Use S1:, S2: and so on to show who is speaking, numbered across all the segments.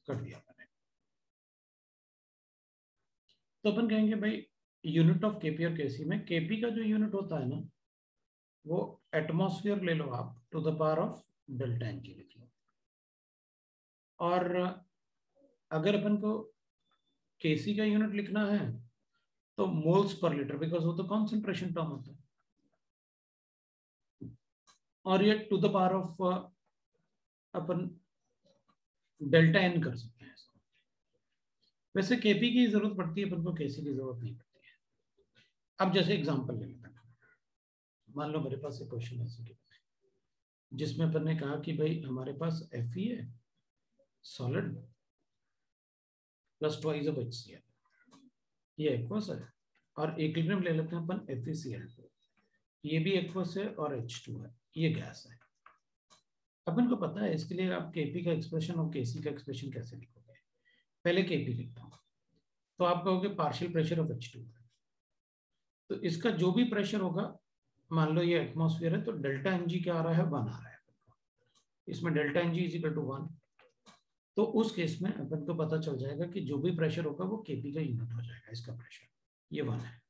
S1: कर दिया मैंने। तो अपन कहेंगे भाई यूनिट ऑफ केपी और केसी में केपी का जो यूनिट होता है ना वो एटमॉस्फेयर ले लो आप to the power of delta n g लिख लो। और अगर अपन को केसी का यूनिट लिखना है तो मोल्स पर लीटर, बिकॉज वो तो कॉन्सेंट्रेशन टर्म होता है, और ये टू द पावर ऑफ अपन डेल्टा एन कर सकते हैं। वैसे केपी की जरूरत पड़ती है अपन को, केसी की जरूरत नहीं पड़ती है। अब जैसे एग्जांपल ले लेते हैं, मान लो मेरे पास एक क्वेश्चन ऐसे है जिसमें अपन ने कहा कि भाई हमारे पास Fe है solid plus twice of HCl, ये एक्वस है, और इक्विलिब्रियम ले लेते हैं अपन FeCl2, ये भी एक्वस है और H2 है, ये गैस है। अपन को पता है इसके लिए आप केपी का एक्सप्रेशन और केसी का एक्सप्रेशन कैसे लिखोगे। पहले केपी लिखता हूँ, तो आप कहोगे पार्शियल प्रेशर ऑफ H2, तो इसका जो भी प्रेशर होगा, मान लो ये एटमॉस्फेयर है तो डेल्टा एनजी क्या आ रहा है, 1 आ रहा है, इसमें delta n g is equal to 1। तो उस केस में अपन को पता चल जाएगा कि जो भी प्रेशर होगा वो केपी का यूनिट हो जाएगा, इसका प्रेशर ये 1 है।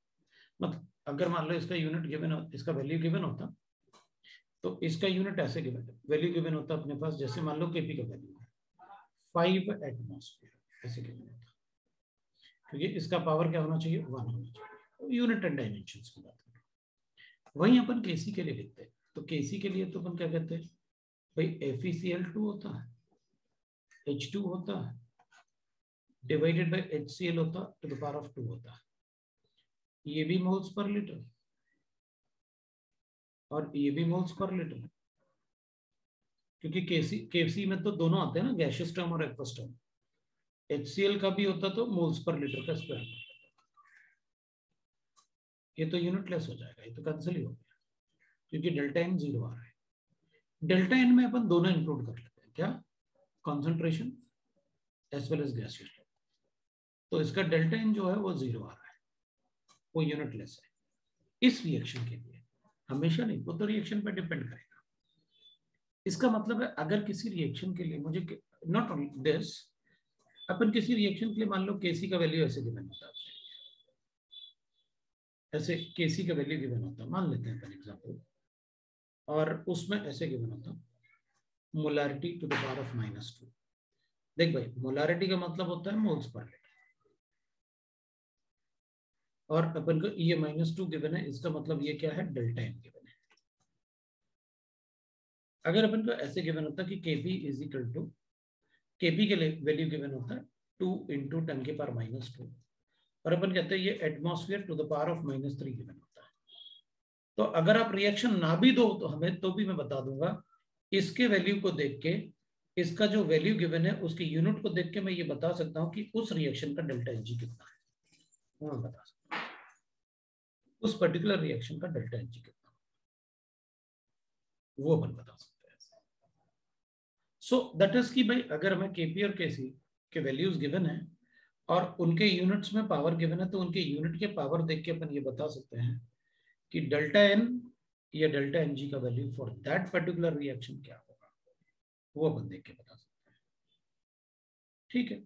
S1: मतलब अगर मान लो इसका यूनिट गिवन, इसका वैल्यू गिवन होता तो इसका यूनिट ऐसे गिवन, वैल्यू गिवन होता अपने पास, जैसे मान लो केपी का वैल्यू है 5 एटमॉस्फेयर, ऐसे गिवन होता, क्योंकि इसका पावर क्या होना चाहिए, 1 होना चाहिए, यूनिट एंड डायमेंशंस की बात करें। वहीं अपन केसी के लिए लिखते हैं, तो केसी के लिए तो अपन क्या कहते हैं भाई FeCl2 होता है, H2 होता है, डिवाइडेड बाय HCl होता टू द पावर ऑफ 2 होता है, ये भी मोल्स पर लीटर और ये भी मोल्स पर लीटर, क्योंकि केसी में तो दोनों आते हैं ना, गैसियस टर्म और एक्वस टर्म। HCl का भी होता तो मोल्स पर लीटर का स्क्वायर, ये तो यूनिटलेस हो जाएगा, ये तो कैंसिल ही हो गया क्योंकि डेल्टा एन 0 आ रहा है। डेल्टा एन में अपन दोनों इंक्लूड कर लेते हैं, क्या, concentration as well as gaseous term, तो इसका डेल्टा एन जो है वो 0 आ रहा है, वो यूनिटलेस है। इस रिएक्शन के लिए हमेशा नहीं, वो तो रिएक्शन पे डिपेंड करेगा। इसका मतलब है अगर किसी रिएक्शन के लिए मुझे, नॉट ओनली दिस, अपन किसी रिएक्शन के लिए मान लो केसी का वैल्यू ऐसे गिवन होता है, ऐसे केसी का वैल्यू गिवन होता है, मान लेते हैं फॉर एग्जांपल, और उसमें ऐसे गिवन होता molarity to the power of -2। देख भाई मोलारिटी का मतलब होता है मोल्स पर लीटर, और अपन को ये -2 गिवन है, इसका मतलब ये क्या है, डेल्टा एन गिवन है। अगर अपन को ऐसे गिवन होता कि KP is equal to, KP के लिए वैल्यू गिवन होता है 2 × 10⁻², और अपन कहते हैं ये atmosphere to the power of -3 given होता है। तो अगर आप रिएक्शन ना भी दो तो हमें, तो भी मैं बता दूंगा इसके वैल्यू को देख के, इसका जो वैल्यू गिवन है उसके यूनिट को देख के मैं ये बता सकता हूँ कि उस रिएक्शन का डेल्टा एनजी कितना है, वो मैं बता सकता हूँ उस पर्टिकुलर रिएक्शन का डेल्टा एनजी कितना, वो अपन बता सकते हैं। सो दैट इज कि भाई अगर हमें केपी और केसी के वैल्यूज गिवन है और उनके यूनिट्स में पावर गिवन है, तो उनके यूनिट के पावर देख के अपन ये बता सकते हैं कि डेल्टा एन या डेल्टा एनजी का value for that particular reaction क्या होगा, वो अपन देख के बता सकते हैं। ठीक है,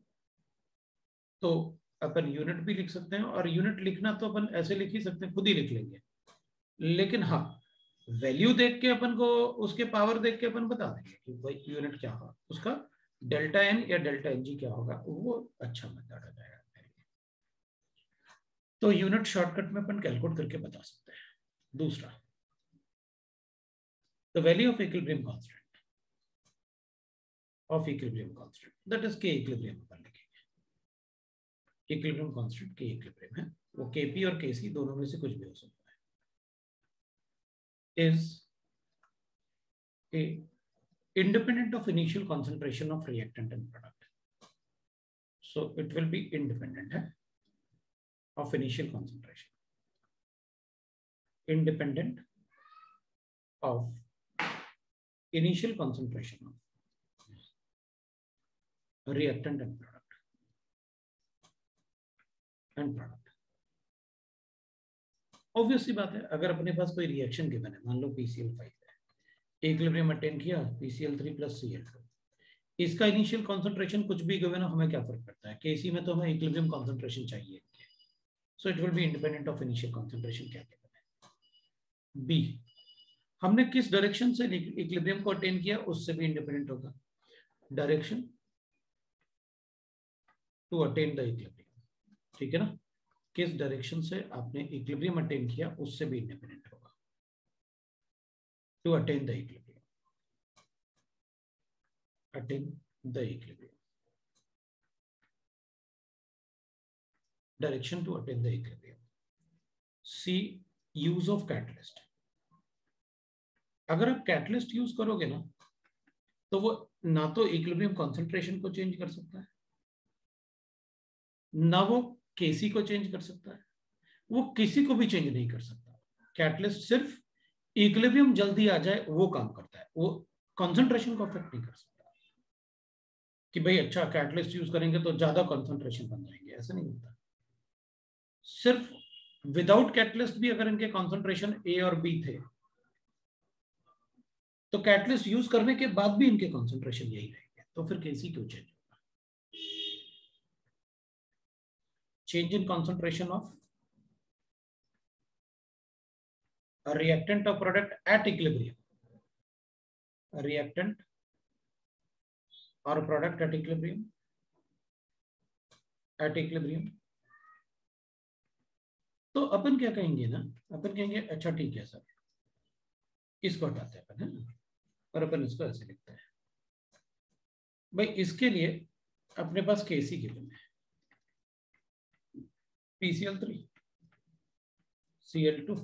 S1: तो अपन यूनिट भी लिख सकते हैं, और यूनिट लिखना तो अपन ऐसे लिख ही सकते हैं, खुद ही लिख लेंगे, लेकिन हाँ वैल्यू देख के अपन को, उसके पावर देख के अपन बता देंगे कि भाई यूनिट क्या होगा उसका, डेल्टा एन या डेल्टा एनजी क्या होगा, वो अच्छा मेथड आ जाएगा। तो यूनिट शॉर्टकट में अपन कैलकुलेट करके बता सकते हैं। दूसरा, the value of equilibrium constant, of equilibrium constant, that is के इक्विलिब्रियम अपन लिखेंगे, इक्विलिब्रियम कांस्टेंट के इक्विलिब्रियम है, वो केपी और केसी दोनों में से कुछ भी हो सकता है, is a independent of initial concentration of reactant and product. So it will be independent of initial concentration, independent of initial concentration of reactant and product. Obviously बात है, अगर अपने पास कोई रिएक्शन गिवन है, मान लो PCl5 है, इक्विलिब्रियम अटेन किया PCl3 + Cl2, इसका इनिशियल कॉन्सेंट्रेशन कुछ भी गिवन हो, हमें क्या फर्क पड़ता है, केसी में तो हमें इक्विलिब्रियम कॉन्सेंट्रेशन चाहिए, so it will be independent of initial concentration. क्या कहते हैं बी, हमने किस डायरेक्शन से इक्विलिब्रियम को अटेन किया उससे भी इंडिपेंडेंट होगा, direction to attain the equilibrium, ठीक है ना, किस डायरेक्शन से आपने इक्विलिब्रियम अटेन किया उससे भी इंडिपेंडेंट होगा, to attain the equilibrium, attain the equilibrium, direction to attain the equilibrium. See, use of catalyst, अगर आप कैटलिस्ट यूज करोगे ना तो वो ना तो इक्विलिब्रियम कॉन्सेंट्रेशन को चेंज कर सकता है, ना वो केसी को चेंज कर सकता है, वो किसी को भी चेंज नहीं कर सकता। कैटलिस्ट सिर्फ इक्विलिब्रियम जल्दी आ जाए वो काम करता है, वो कॉन्सेंट्रेशन को अफेक्ट नहीं कर सकता कि भाई अच्छा कैटलिस्ट यूज करेंगे तो ज्यादा कॉन्सेंट्रेशन बन जाएंगे, ऐसा नहीं होता। सिर्फ विदाउट कैटलिस्ट भी अगर इनके कॉन्सेंट्रेशन ए और बी थे तो कैटलिस्ट यूज करने के बाद भी इनके कॉन्सेंट्रेशन यही रहेंगे, तो फिर केसी क्यों चेंज होगा। Change in concentration of a reactant or product at equilibrium, a reactant or product at equilibrium, at equilibrium। तो अपन क्या कहेंगे ना, अपन कहेंगे अच्छा ठीक है सर, इसको हटाते हैं अपन, है ना, और अपन इसको ऐसे लिखते हैं भाई, इसके लिए अपने पास केसी गिवन है, PCl3 Cl2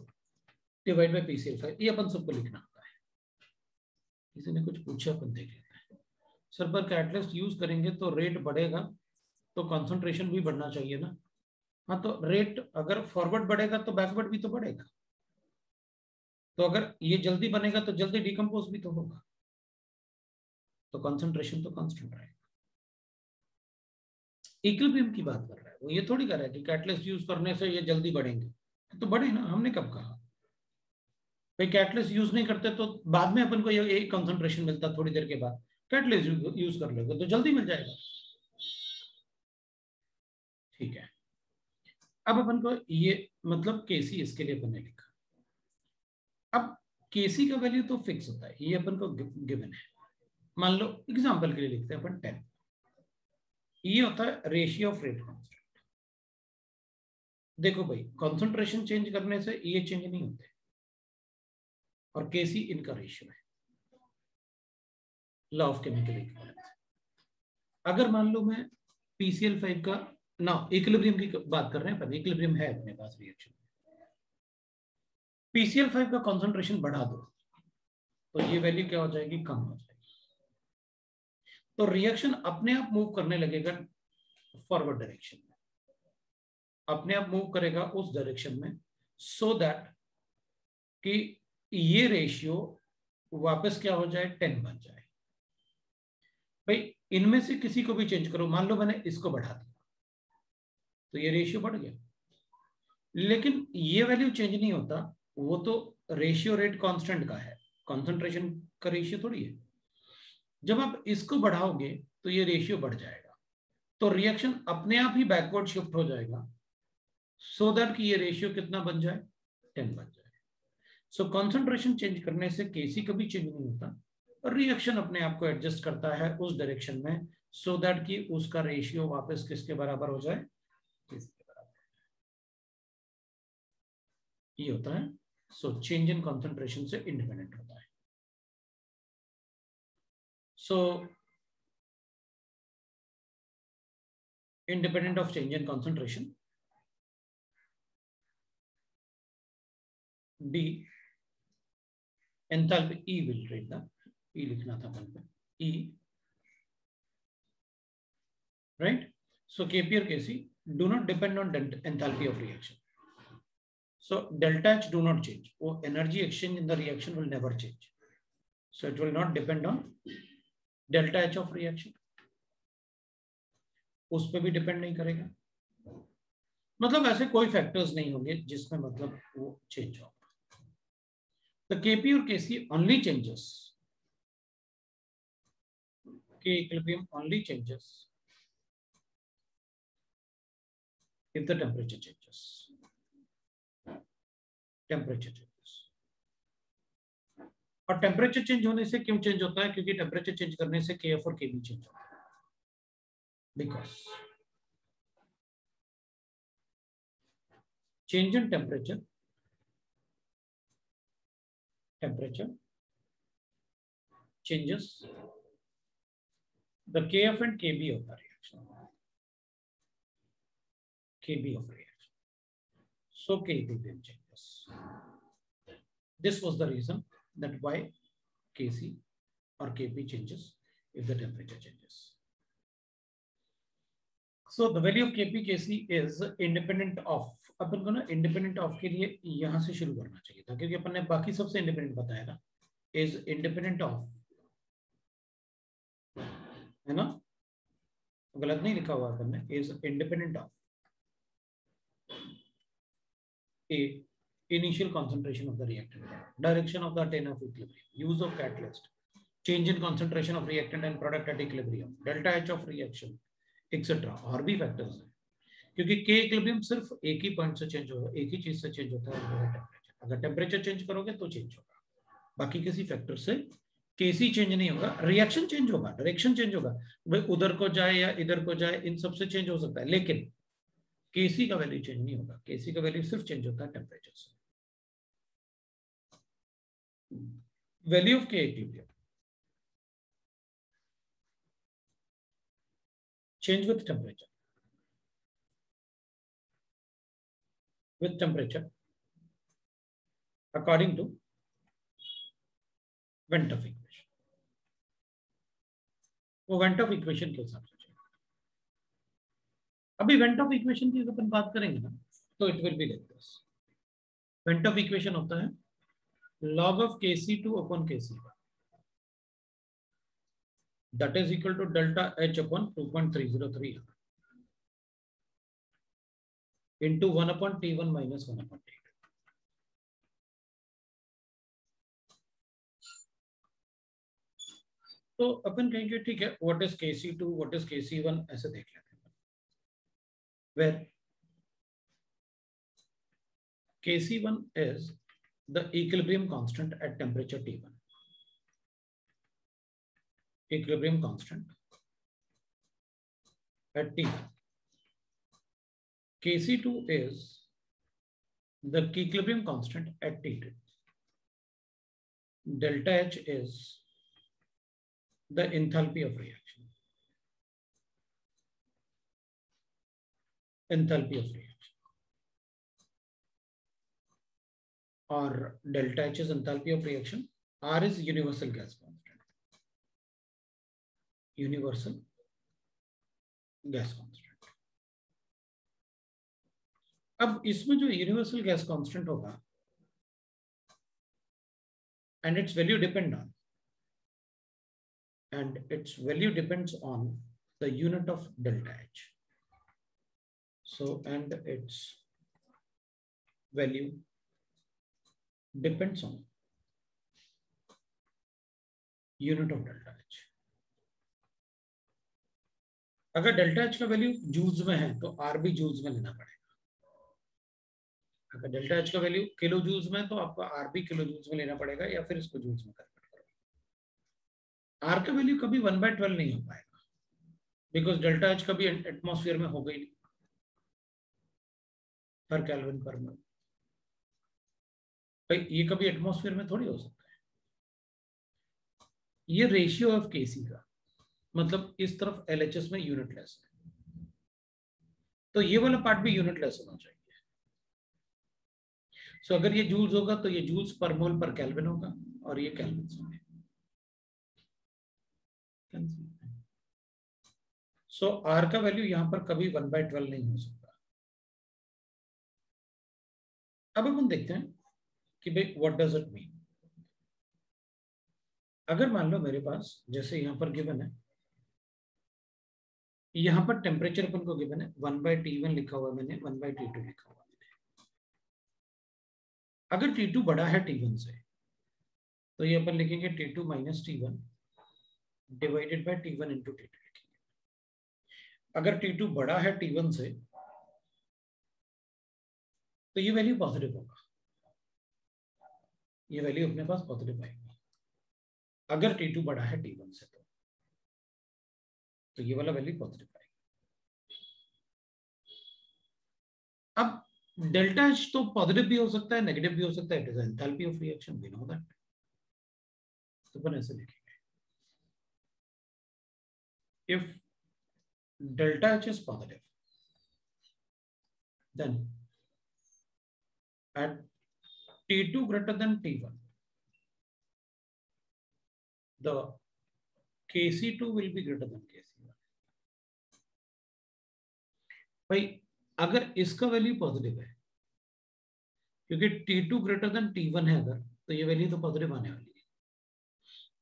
S1: divide by PCl5, ये अपन सबको लिखना होता है। किसी ने कुछ पूछा, अपन देख लेते हैं। सर पर कैटलिस्ट यूज करेंगे तो रेट बढ़ेगा तो कॉन्सेंट्रेशन भी बढ़ना चाहिए ना। हाँ, तो रेट अगर फॉरवर्ड बढ़ेगा तो बैकवर्ड भी तो बढ़ेगा, तो अगर ये जल्दी बनेगा तो जल्दी डिकम्पोज भी तो होगा, तो कॉन्सेंट्रेशन तो कांस्टेंट रहेगा। इक्विलिब्रियम की बात कर रहा है वो, ये थोड़ी कर रहा है कि कैटलिस्ट यूज करने से ये जल्दी बढ़ेंगे, तो बढ़े ना, हमने कब कहा भाई कैटलिस्ट यूज नहीं करते तो बाद में अपन को ये एक कॉन्सेंट्रेशन मिलता, थोड़ी देर के बाद कैटलिस्ट यूज कर लोगे तो जल्दी मिल जाएगा, ठीक है। अब अपन को ये मतलब केसी इसके लिए अपन ने लिखा। अब केसी का वैल्यू तो फिक्स होता है, ये अपन को गिवन है। मान लो एग्जांपल के लिए लिखते हैं अपन 10, ये होता है रेशियो ऑफ रेट कांस्टेंट। देखो भाई कंसंट्रेशन चेंज करने से ये चेंज नहीं होते, और केसी इनका रेशियो है, लॉ ऑफ केमिकल इक्विवेलेंस। अगर मान लो मैं PCl5 का ना इक्विलिब्रियम की बात कर रहे हैं, पर इक्विलिब्रियम है अपने पास रिएक्शन, PCl5 का कंसंट्रेशन बढ़ा दो तो ये वैल्यू क्या हो जाएगी, कम हो जाएगी, तो रिएक्शन अपने आप मूव करने लगेगा फॉरवर्ड डायरेक्शन में, अपने आप मूव करेगा उस डायरेक्शन में, सो दैट कि ये रेशियो वापस क्या हो जाए, 10 बन जाए। भाई इनमें से किसी को भी चेंज करो, मान लो मैंने इसको बढ़ा दिया तो ये रेशियो बढ़ गया, लेकिन ये वैल्यू चेंज नहीं होता, वो तो रेशियो रेट कांस्टेंट का है, कंसंट्रेशन का रेशियो थोड़ी है। जब आप इसको बढ़ाओगे तो ये रेशियो बढ़ जाएगा, तो रिएक्शन अपने आप ही बैकवर्ड शिफ्ट हो जाएगा, सो दैट कि ये रेशियो कितना बन जाए, 10 बन जाए। सो कंसंट्रेशन चेंज करने से केसी कभी चेंज नहीं होता, और रिएक्शन अपने आप को एडजस्ट करता है उस डायरेक्शन में, सो दैट कि उसका रेशियो वापस किसके बराबर हो जाए, किसके बराबर। ये होता है, सो चेंज इन कंसंट्रेशन से इंडिपेंडेंट होता है। सो independent of change in concentration, B enthalpy, E will read the E लिखना था अपन को, E, right? So Kp or Kc do not depend on enthalpy of reaction, so delta H do not change, or energy exchange in the reaction will never change, so it will not depend on delta H of reaction, उस पर भी depend नहीं करेगा, मतलब ऐसे कोई factors नहीं होंगे जिसमें मतलब वो चेंज हो। The Kp or Kc only changes K equilibrium only changes if the temperature changes. Temperature changes, और टेम्परेचर चेंज होने से क्यों चेंज होता है? क्योंकि टेम्परेचर चेंज करने से KF और KB चेंज होता है, because change in temperature changes the KF and KB of the reaction, KB of reaction, so K equilibrium changes. This was the reason that why KC or KP changes if the temperature changes. So the value of KP KC is independent of, अपन को ना independent of के लिए यहां से शुरू करना चाहिए था, क्योंकि अपन ने बाकी सबसे इंडिपेंडेंट बताया ना, इज इंडिपेंडेंट ऑफ, है ना, गलत नहीं लिखा हुआ अपन ने, is independent of A initial concentration of the reactant, direction of the attain of equilibrium, use of catalyst, change in concentration of reactant and product at equilibrium, delta H of reaction, etc. और भी factors हैं, क्योंकि K equilibrium सिर्फ एक ही point से change होगा, एक ही चीज से चेंज होता है, वो है टेम्परेचर। अगर टेम्परेचर चेंज करोगे तो चेंज होगा, बाकी किसी फैक्टर से KC चेंज नहीं होगा, रिएक्शन चेंज होगा, डायरेक्शन चेंज होगा, भाई उधर को जाए या इधर को जाए, इन सबसे चेंज हो सकता है, लेकिन KC का वैल्यू चेंज नहीं होगा। KC का वैल्यू सिर्फ चेंज होता है टेम्परेचर से। Value of K equilibrium change with temperature according to Ventov equation, वो Ventov equation के हिसाब से चाहिए। अभी Ventov equation की अपन बात करेंगे ना, तो it will be like this. Ventov equation होता है log of Kc2 upon Kc1, that is equal to delta H upon 2.303 into 1 upon T1 minus 1 upon T2। तो अपन कहेंगे ठीक है, what is Kc2, what is Kc1, ऐसे देख लेते हैं। Where Kc1 is the equilibrium constant at temperature T1, equilibrium constant at T1. Kc2 is the equilibrium constant at T2. Delta H is the enthalpy of reaction. Enthalpy of reaction. Or delta H is enthalpy of reaction. R is universal gas constant. Universal gas constant. अब इसमें जो universal gas constant होगा, and its value depends on the unit of delta H. So, and its value depends on unit of delta H. अगर delta H का value joules में है तो R भी जूल्स में लेना पड़ेगा। अगर डेल्टा H का वैल्यू किलो जूल्स में तो आपको R भी किलो जूल्स में लेना पड़ेगा, या फिर इसको जूल्स में कन्वर्ट करो। R का वैल्यू कभी 1/12 नहीं हो पाएगा, बिकॉज डेल्टा H कभी एटमॉस्फेयर में होगा ही नहीं पर केल्विन पर मोल। भाई ये कभी एटमॉस्फेयर में थोड़ी हो सकता है। ये रेशियो ऑफ Kc का मतलब इस तरफ LHS में यूनिटलेस है, तो ये वाला पार्ट भी यूनिटलेस होना चाहिए। सो अगर ये जूल्स होगा तो ये जूल्स पर मोल पर केल्विन होगा, और ये केल्विन होंगे। सो R का वैल्यू यहां पर कभी 1/12 नहीं हो सकता। अब अपन देखते हैं कि भाई व्हाट डज इट मीन। अगर मान लो मेरे पास जैसे यहां पर गिवन है, यहां पर टेम्परेचर अपन को गिवन है 1/T1 लिखा हुआ मैंने, 1/T2 लिखा हुआ मैंने। अगर T2 बड़ा है T1 से तो ये अपन लिखेंगे T2 minus T1 divided by T1 into T2 लिखेंगे। अगर T2 बड़ा है T1 से तो ये वैल्यू पॉजिटिव होगा, ये वैल्यू अपने पास पॉजिटिव आएगी अगर T2 बड़ा है T1 से, तो ये वाला वैल्यू पॉजिटिव आएगी। अब डेल्टा H तो पॉजिटिव भी हो सकता है, नेगेटिव भी हो सकता है, it is enthalpy of reaction, we know that. तो अपन ऐसे लिखेंगे, if delta H is positive, then at T2 greater than T1, the Kc2 will be greater than Kc1। भाई अगर इसका वैल्यू पॉजिटिव है, क्योंकि T2 ग्रेटर देन T1 है अगर, तो ये वैल्यू तो पॉजिटिव आने वाली है।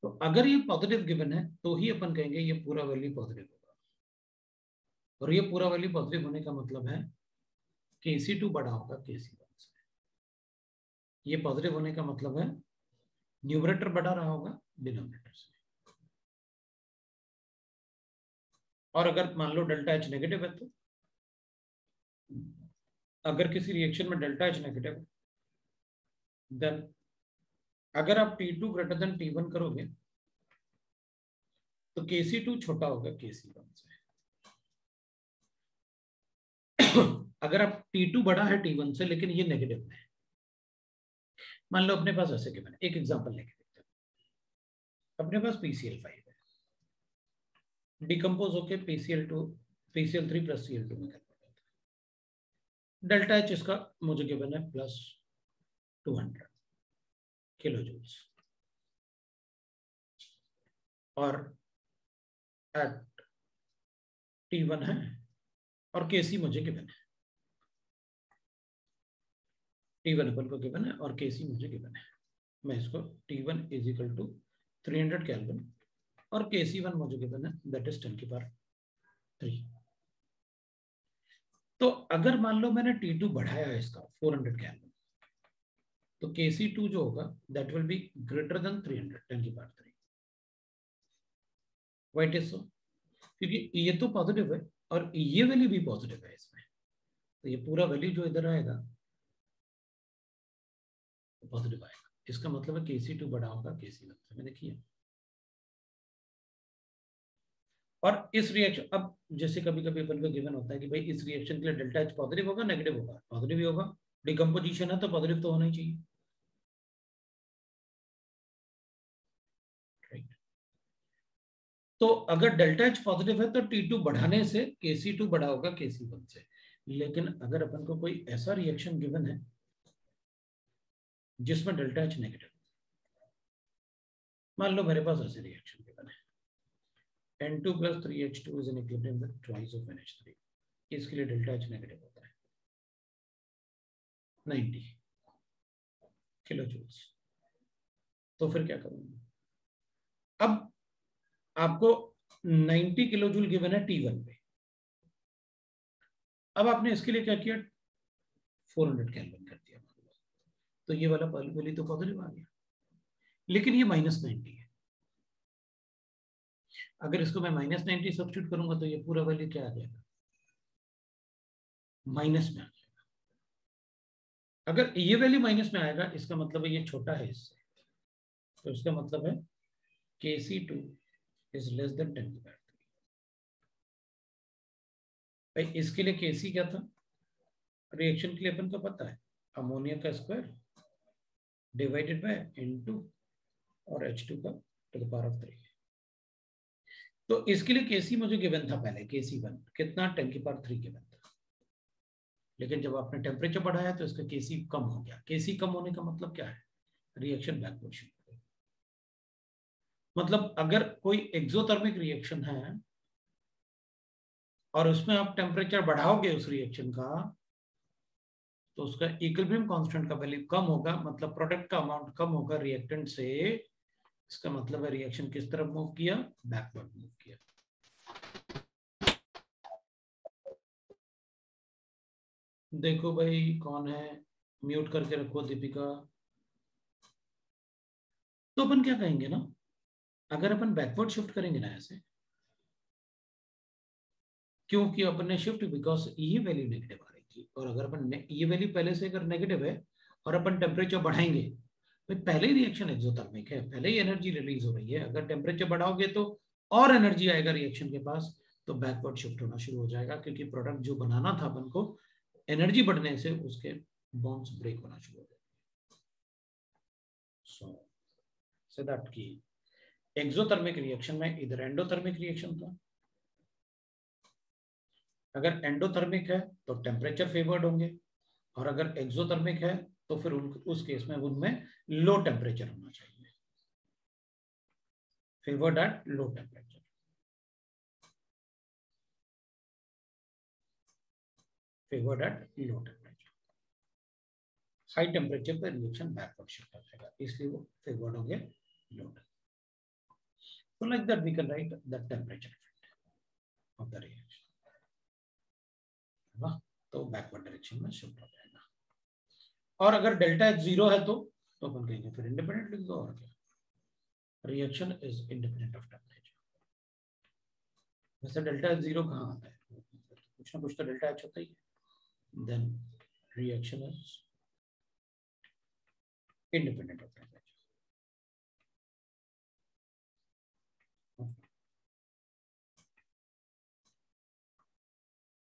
S1: तो अगर ये पॉजिटिव गिवन है तो ही अपन कहेंगे ये पूरा वैल्यू पॉजिटिव होगा, और ये पूरा वैल्यू पॉजिटिव होने का मतलब है Kc2 बड़ा होगा Kc1 से। ये पॉजिटिव होने का मतलब है न्यूमरेटर बढ़ा रहा होगा डिनोमिनेटर से। और अगर मान लो डेल्टा H नेगेटिव है, तो अगर किसी रिएक्शन में डेल्टा H नेगेटिव है, देन अगर आप T2 ग्रेटर देन T1 करोगे तो Kc2 छोटा होगा Kc1 से। अगर आप T2 बड़ा है T1 से लेकिन ये नेगेटिव में है, मान लो अपने पास ऐसे गिवन है, एक एग्जांपल लेके देखते हैं। अपने पास PCl5 है, डिकम्पोज होके PCl3 प्लस Cl2 में कन्वर्ट होता है। डेल्टा H इसका मुझे गिवन है प्लस 200 किलो जूल्स, और एट T1 है, और Kc मुझे गिवन है, T1 अपन को गिवन है और Kc मुझे गिवन है। मैं इसको T1 is equal to 300 kelvin और Kc1 मुझे गिवन है दैट इज 10 की पावर 3। तो अगर मान लो मैंने T2 बढ़ाया है इसका 400 केल्विन, तो Kc2 जो होगा that will be greater than 300 10 की power 3। Why it is so? क्योंकि ये तो पॉजिटिव है और ये वैल्यू भी पॉजिटिव है इसमें, तो ये पूरा वैल्यू जो इधर आएगा पॉजिटिव आएगा। इसका मतलब है Kc2 बड़ा होगा Kc1 से। मैं देखिए, और इस रिएक्शन, अब जैसे कभी कभी अपन को गिवन होता है कि भाई इस रिएक्शन के लिए डेल्टा H पॉजिटिव होगा नेगेटिव होगा, पॉजिटिव ही होगा, डिकम्पोजिशन है तो पॉजिटिव तो होना ही चाहिए, राइट। तो अगर डेल्टा H पॉजिटिव है तो T2 बढ़ाने से Kc2 बड़ा होगा Kc1 से। लेकिन अगर अपन को कोई ऐसा रिएक्शन गिवन है जिसमें डेल्टा H नेगेटिव, मान लो मेरे पास ऐसे रिएक्शन गिवन है N2 plus 3H2 is in equilibrium with twice of NH3, इसके लिए डेल्टा H नेगेटिव होता है 90 किलो जूल्स। तो फिर क्या करूंगा? अब आपको 90 किलो जूल गिवन है T1 पे, अब आपने इसके लिए क्या किया, 400 केल्विन कर दिया, तो ये वाला वैल्यू तो पॉजिटिव आ गया, लेकिन ये -90 है। अगर इसको मैं -90 सब्स्टिट्यूट करूंगा तो ये पूरा वैल्यू क्या आ जाएगा, माइनस में आ जाएगा। अगर ये वैल्यू माइनस में आएगा इसका मतलब है ये छोटा है इससे, तो इसका मतलब है Kc2 इज लेस देन 10 की पावर 3। भाई इसके लिए Kc क्या था, रिएक्शन के लिए अपन को पता है अमोनिया का स्क्वायर डिवाइडेड बाय N2 और H2 का टू द पावर ऑफ 3। तो इसके लिए Kc मुझे गिवन था पहले, Kc1 कितना 10 की पावर 3 गिवन था, लेकिन जब आपने टेम्परेचर बढ़ाया तो इसका Kc कम हो गया। Kc कम होने का मतलब क्या है, रिएक्शन बैक पोजीशन। मतलब अगर कोई एक्सोथर्मिक रिएक्शन है और उसमें आप टेम्परेचर बढ़ाओगे उस रिएक्शन का, तो उसका इक्विलिब्रियम कांस्टेंट का वैल्यू कम होगा, मतलब प्रोडक्ट का अमाउंट कम होगा रिएक्टेंट से। इसका मतलब है रिएक्शन किस तरफ मूव किया, बैकवर्ड मूव किया। देखो भाई कौन है, म्यूट करके रखो दीपिका। तो अपन क्या कहेंगे ना अगर अपन बैकवर्ड शिफ्ट करेंगे ना ऐसे, क्योंकि अपन ने शिफ्ट बिकॉज ये वैल्यू नेगेटिव आ रही थी, और अगर अपन ये वैल्यू पहले से अगर नेगेटिव है और अपन टेम्परेचर बढ़ाएंगे, तो पहले ही रिएक्शन एक्सोथर्मिक है, पहले ही एनर्जी रिलीज हो रही है, अगर टेम्परेचर बढ़ाओगे तो और एनर्जी आएगा रिएक्शन के पास, तो बैकवर्ड शिफ्ट होना शुरू हो जाएगा, क्योंकि प्रोडक्ट जो बनाना था अपन को, एनर्जी बढ़ने से उसके बॉन्ड्स ब्रेक होना शुरू हो जाएंगे। सो दैट की एक्सोथर्मिक रिएक्शन में इधर एंडोथर्मिक रिएक्शन था, अगर एंडोथर्मिक है तो टेम्परेचर फेवर्ड होंगे, और अगर एक्सोथर्मिक है तो फिर उस केस में उनमें लो टेम्परेचर होना चाहिए, favoured at low temperature, favoured at low temperature. High temperature पर रिएक्शन बैकवर्ड शिफ्ट हो जाएगा, इसलिए वो फेवर्ड हो गया low temperature. So like that we can write the temperature effect of the reaction, है ना? तो बैकवर्ड डायरेक्शन में शिफ्ट हो जाएगा। और अगर डेल्टा एच 0 है तो अपन कहेंगे फिर इंडिपेंडेंट लिख दो, और क्या, reaction is independent of temperature. वैसे डेल्टा एच 0 कहाँ आता है, कुछ ना कुछ तो डेल्टा एच होता ही है, then reaction is independent of temperature.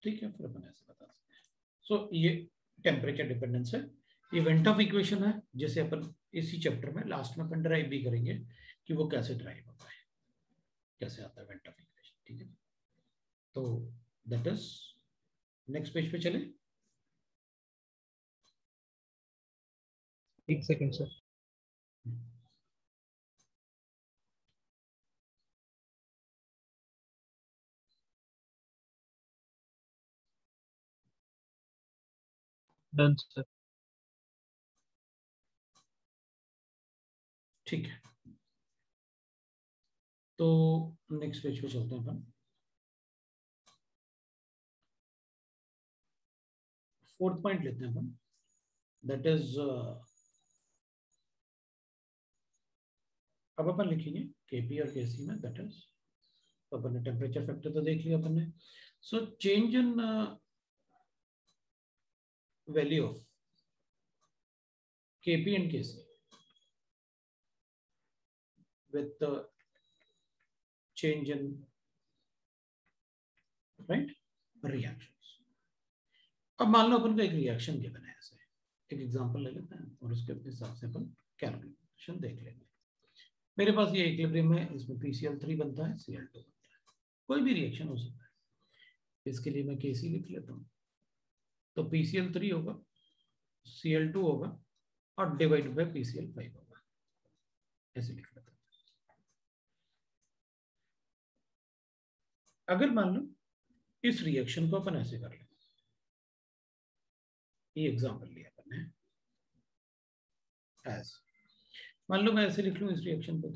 S1: ठीक है, फिर अपन ऐसे बता सकते हैं। सो ये टेम्परेचर डिपेंडेंस है, ये वेंटॉफ इक्वेशन है, जैसे अपन इसी चैप्टर में लास्ट में अपन ड्राइव भी करेंगे कि वो कैसे ड्राइव होता है, कैसे आता है वेंटॉफ इक्वेशन। ठीक है, तो दैट इज, नेक्स्ट पेज पे चले।
S2: एक सेकंड सर। Done sir.
S1: ठीक है, तो नेक्स्ट पेज पे चलते हैं अपन। फोर्थ पॉइंट लेते हैं अपन, दैट इज अब अपन लिखेंगे केपी और केसी में, दैट इज, तो अपन ने टेम्परेचर फैक्टर तो देख लिया अपन ने। So change in value of Kp and Kc with the change in right reactions। अब मान लो अपन को एक रिएक्शन गिवन है, ऐसे एक एग्जांपल ले लेते हैं और उसके हिसाब से अपन कैलकुलेशन देख लेंगे। मेरे पास ये इक्विलिब्रियम है, इसमें PCl3 बनता है, Cl2 बनता है, कोई भी रिएक्शन हो सकता है। इसके लिए मैं Kc लिख लेता हूँ, तो PCl3 होगा, Cl2 होगा, और डिवाइड बाय PCl5 होगा, ऐसे लिख लेता हूँ। अगर मान लो इस रिएक्शन को अपन ऐसे कर लें, ये एग्जांपल लिया अपन ने एज, मान लो मैं ऐसे लिख लूं इस रिएक्शन को,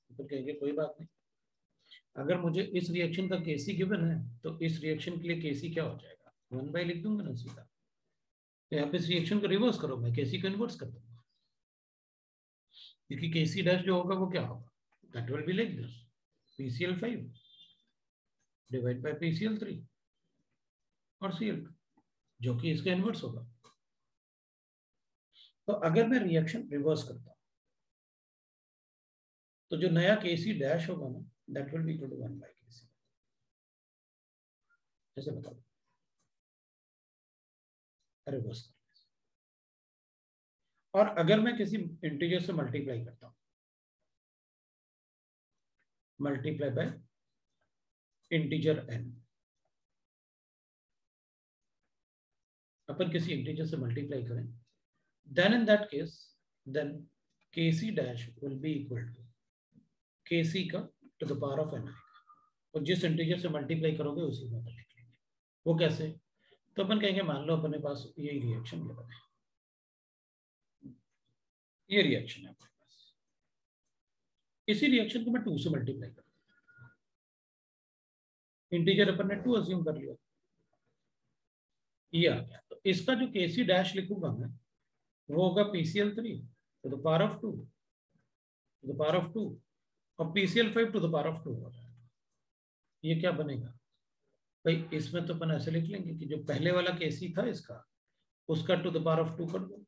S1: तो कहेंगे कोई बात नहीं, अगर मुझे इस रिएक्शन का केसी गिवन है तो इस रिएक्शन के लिए केसी क्या हो जाएगा, 1 लिख दूंगा ना सीधा। तो यहाँ पे इस रिएक्शन को रिवर्स करो, मैं केसी को इन्वर्स कर दूंगा, क्योंकि केसी डैश जो होगा वो क्या होगा, that will be like this, PCl5 divide by PCl3 और Cl2, जो कि इसका इन्वर्स होगा। तो अगर मैं रिएक्शन रिवर्स करता हूं, तो जो नया केसी डैश होगा ना, that will be equal to 1/Kc, ऐसे बता दो रिवर्स करने से। और अगर मैं किसी इंटीजर से मल्टीप्लाई करता हूं, मल्टीप्लाई बाय इंटीजर n, अपन किसी इंटीजर से मल्टीप्लाई करें, then in that case then Kc dash will be equal to Kc का to the power of n आएगा, और जिस इंटीजर से मल्टीप्लाई करोगे उसी में अपन लिख लेंगे। वो कैसे, तो अपन कहेंगे मान लो अपने पास ये रिएक्शन गिवन है, ये रिएक्शन है अपने पास, इसी रिएक्शन को मैं 2 से मल्टीप्लाई कर, इंटीजर अपन ने 2 अज्यूम कर लिया, ये आ गया। तो इसका जो Kc डैश लिखूंगा मैं, वो होगा PCl3 to the power of 2 to the power of 2 और PCl5 to the power of 2 हो जाएगा। ये क्या बनेगा भाई, इसमें तो अपन ऐसे लिख लेंगे कि जो पहले वाला केसी था इसका, उसका टू द पावर ऑफ 2 कर दो,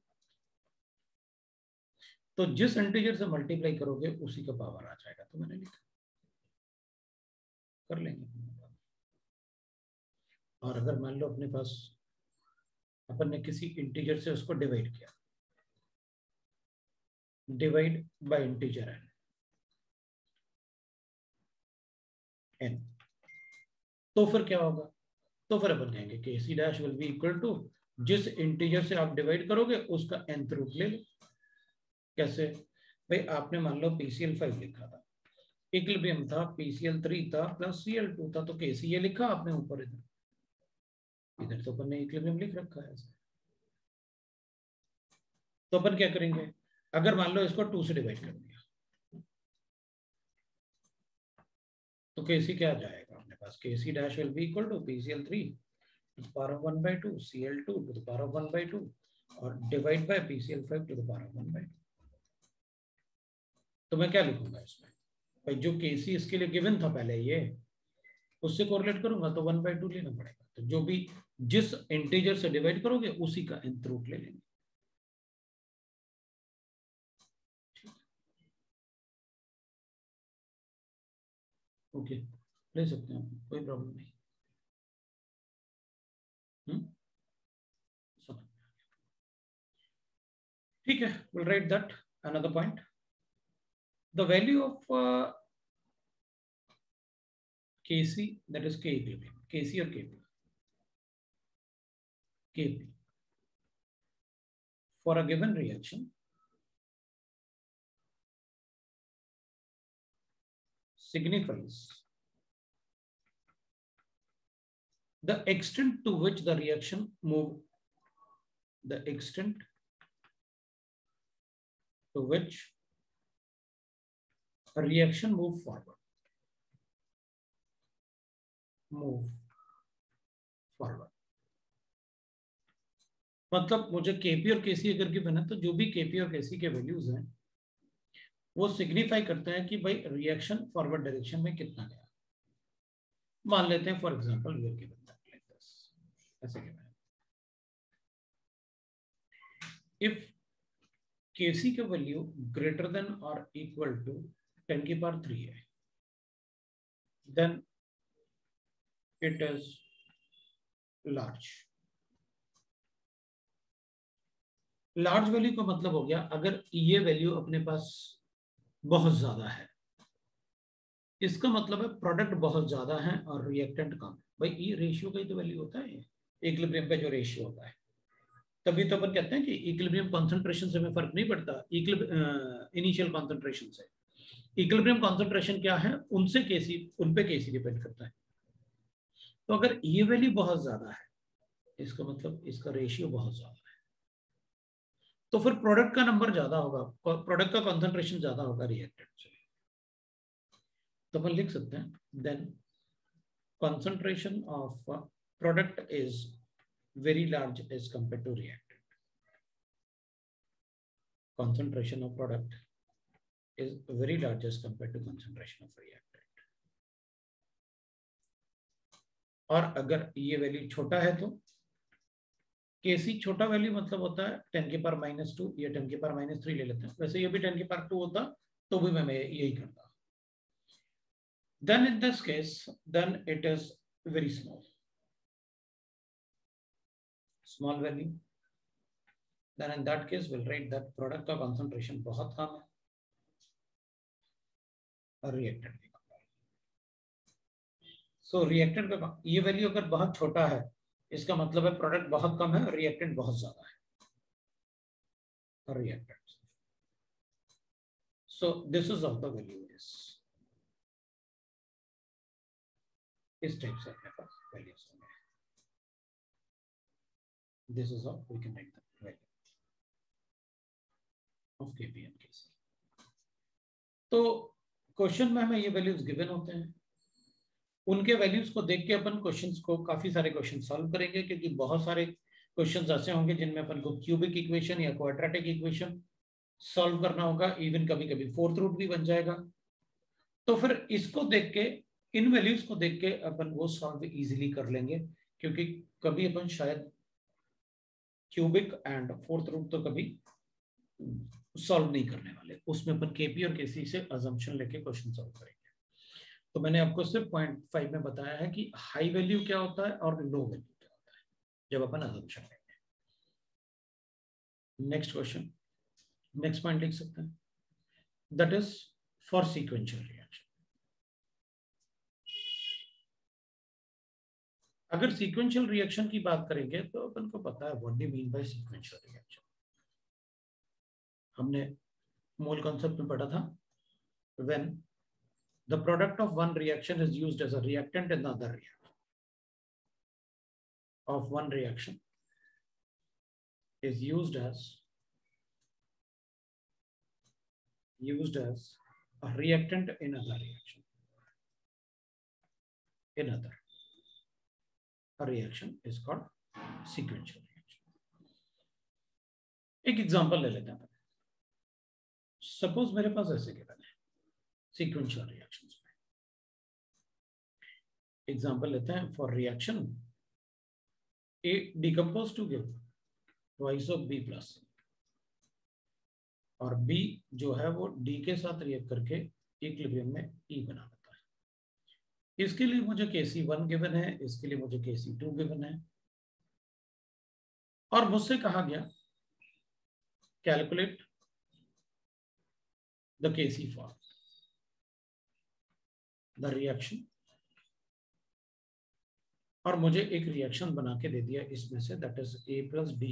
S1: तो जिस इंटीजर से मल्टीप्लाई करोगे उसी का पावर आ जाएगा। तो मैंने लिखा, कर लेंगे। और अगर मान लो अपने पास अपन ने किसी इंटीजर से उसको डिवाइड किया, डिवाइड बाय इंटीजर n, तो फिर क्या होगा, तो फिर अपन कहेंगे कि C dash will be equal to जिस इंटीजर से आप डिवाइड करोगे उसका nth रूट ले लो। कैसे भाई, आपने मान लो PCl5 लिखा था, इक्विलिब्रियम था, PCl3 था प्लस Cl2 था, तो KC ये लिखा आपने ऊपर, इधर तो अपन ने इक्विलिब्रियम लिख रखा है ऐसे। तो अपन क्या करेंगे, अगर मान लो इसको 2 से डिवाइड कर दिया तो KC क्या आ जाएगा अपने पास, KC dash will be equal to PCl3 to the power of 1/2 Cl2 to the power of 1/2 और divide by PCl5 to the power of 1/2। तो मैं क्या लिखूंगा इसमें भाई, जो KC इसके लिए गिवन था पहले, ये उससे कोरिलेट करूंगा तो 1/2 लेना पड़ेगा। तो जो भी जिस इंटीजर से डिवाइड करोगे उसी का nth रूट ले लेंगे। ओके, ले सकते हैं, कोई प्रॉब्लम नहीं। ठीक है, we'll write that another point. The value of Kc, that is K equilibrium, Kc or Kp, Kp for a given reaction signifies the extent to which the reaction move, the extent to which a reaction move forward, मतलब मुझे Kp और Kc अगर given है तो जो भी Kp और Kc के वैल्यूज हैं वो सिग्निफाई करते हैं कि भाई रिएक्शन फॉरवर्ड डायरेक्शन में कितना गया। मान लेते हैं for example we are given that like this, ऐसे गिवन है इफ Kc का वैल्यू ग्रेटर देन और इक्वल टू 10 की पावर 3 है, then it is large. Large value का मतलब हो गया अगर ये वैल्यू अपने पास बहुत ज्यादा है, इसका मतलब है प्रोडक्ट बहुत ज्यादा है और रिएक्टेंट कम है। भाई ये रेशियो का ही तो वैल्यू होता है, इक्विलिब्रियम पे जो रेशियो होता है। तभी तो अपन कहते हैं कि इक्विलिब्रियम कॉन्सेंट्रेशन से हमें फर्क नहीं पड़ता, इनिशियल कॉन्सेंट्रेशन से। इक्विलिब्रियम कॉन्सेंट्रेशन क्या है, उनसे केसी, उन पे केसी डिपेंड करता है। तो अगर ये वैल्यू बहुत ज्यादा है, इसका मतलब इसका रेशियो बहुत ज्यादा है, तो फिर प्रोडक्ट का नंबर ज्यादा होगा, प्रोडक्ट का कॉन्सेंट्रेशन ज्यादा होगा रिएक्टेंट से। तो अपन लिख सकते हैं then concentration of product is very large as compared to reactant. Concentration of product is very large as compared to concentration of reactant. और अगर ये वैल्यू छोटा है तो Kc छोटा वैल्यू मतलब होता है 10 की पावर -2 या 10 की पावर -3 ले लेते हैं। वैसे ये भी 10 की पावर 2 होता तो भी मैं यही करता। Then in this case, then it is very small. Small value. Then in that case, we'll write that product का concentration बहुत कम है और reactant भी कम है। So reactant का ये वैल्यू अगर बहुत छोटा है, इसका मतलब है प्रोडक्ट बहुत कम है और रिएक्टेंट बहुत ज्यादा है और reactant. So this is how the value is. इस टाइप से अपने पास वैल्यूज होंगे। This is how we can write the value of Kp and Kc. तो क्वेश्चन में हमें ये वैल्यूज गिवन होते हैं, उनके वैल्यूज को देख के अपन क्वेश्चंस को, काफी सारे क्वेश्चन सॉल्व करेंगे, क्योंकि बहुत सारे क्वेश्चंस ऐसे होंगे जिनमें अपन को क्यूबिक इक्वेशन या क्वाड्रेटिक इक्वेशन सॉल्व करना होगा, इवन कभी कभी फोर्थ रूट भी बन जाएगा। तो फिर इसको देख के, इन वैल्यूज को देख के अपन वो सॉल्व इजीली कर लेंगे, क्योंकि कभी अपन शायद क्यूबिक एंड फोर्थ रूट तो कभी सॉल्व नहीं करने वाले, उसमें अपन केपी और केसी से अजम्पशन लेके क्वेश्चन सॉल्व करेंगे। तो मैंने आपको सिर्फ 0.5 में बताया है कि हाई वैल्यू क्या होता है और लो वैल्यू क्या होता है जब अपन अजम्पशन लेंगे। नेक्स्ट क्वेश्चन, नेक्स्ट पॉइंट लिख सकते हैं, that is for sequential reaction. अगर सीक्वेंशियल रिएक्शन की बात करेंगे तो अपन को पता है what do mean by sequential reaction. हमने मूल कॉन्सेप्ट में पढ़ा था, when the product of one reaction is used as a reactant in the other reaction of one reaction is used as a reactant in other reaction. In other, a reaction is called sequential reaction. एक example ले लेते हैं। Suppose मेरे पास ऐसे given है sequential reactions में। Example लेते हैं for reaction A decompose to give twice of B plus, और B जो है वो D के साथ रिएक्ट करके इक्विलिब्रियम में E बना देता है। इसके लिए मुझे Kc1 गिवन है, इसके लिए मुझे Kc2 गिवन है, और मुझसे कहा गया calculate the Kc for the reaction, और मुझे एक रिएक्शन बना के दे दिया इसमें से, that is A plus B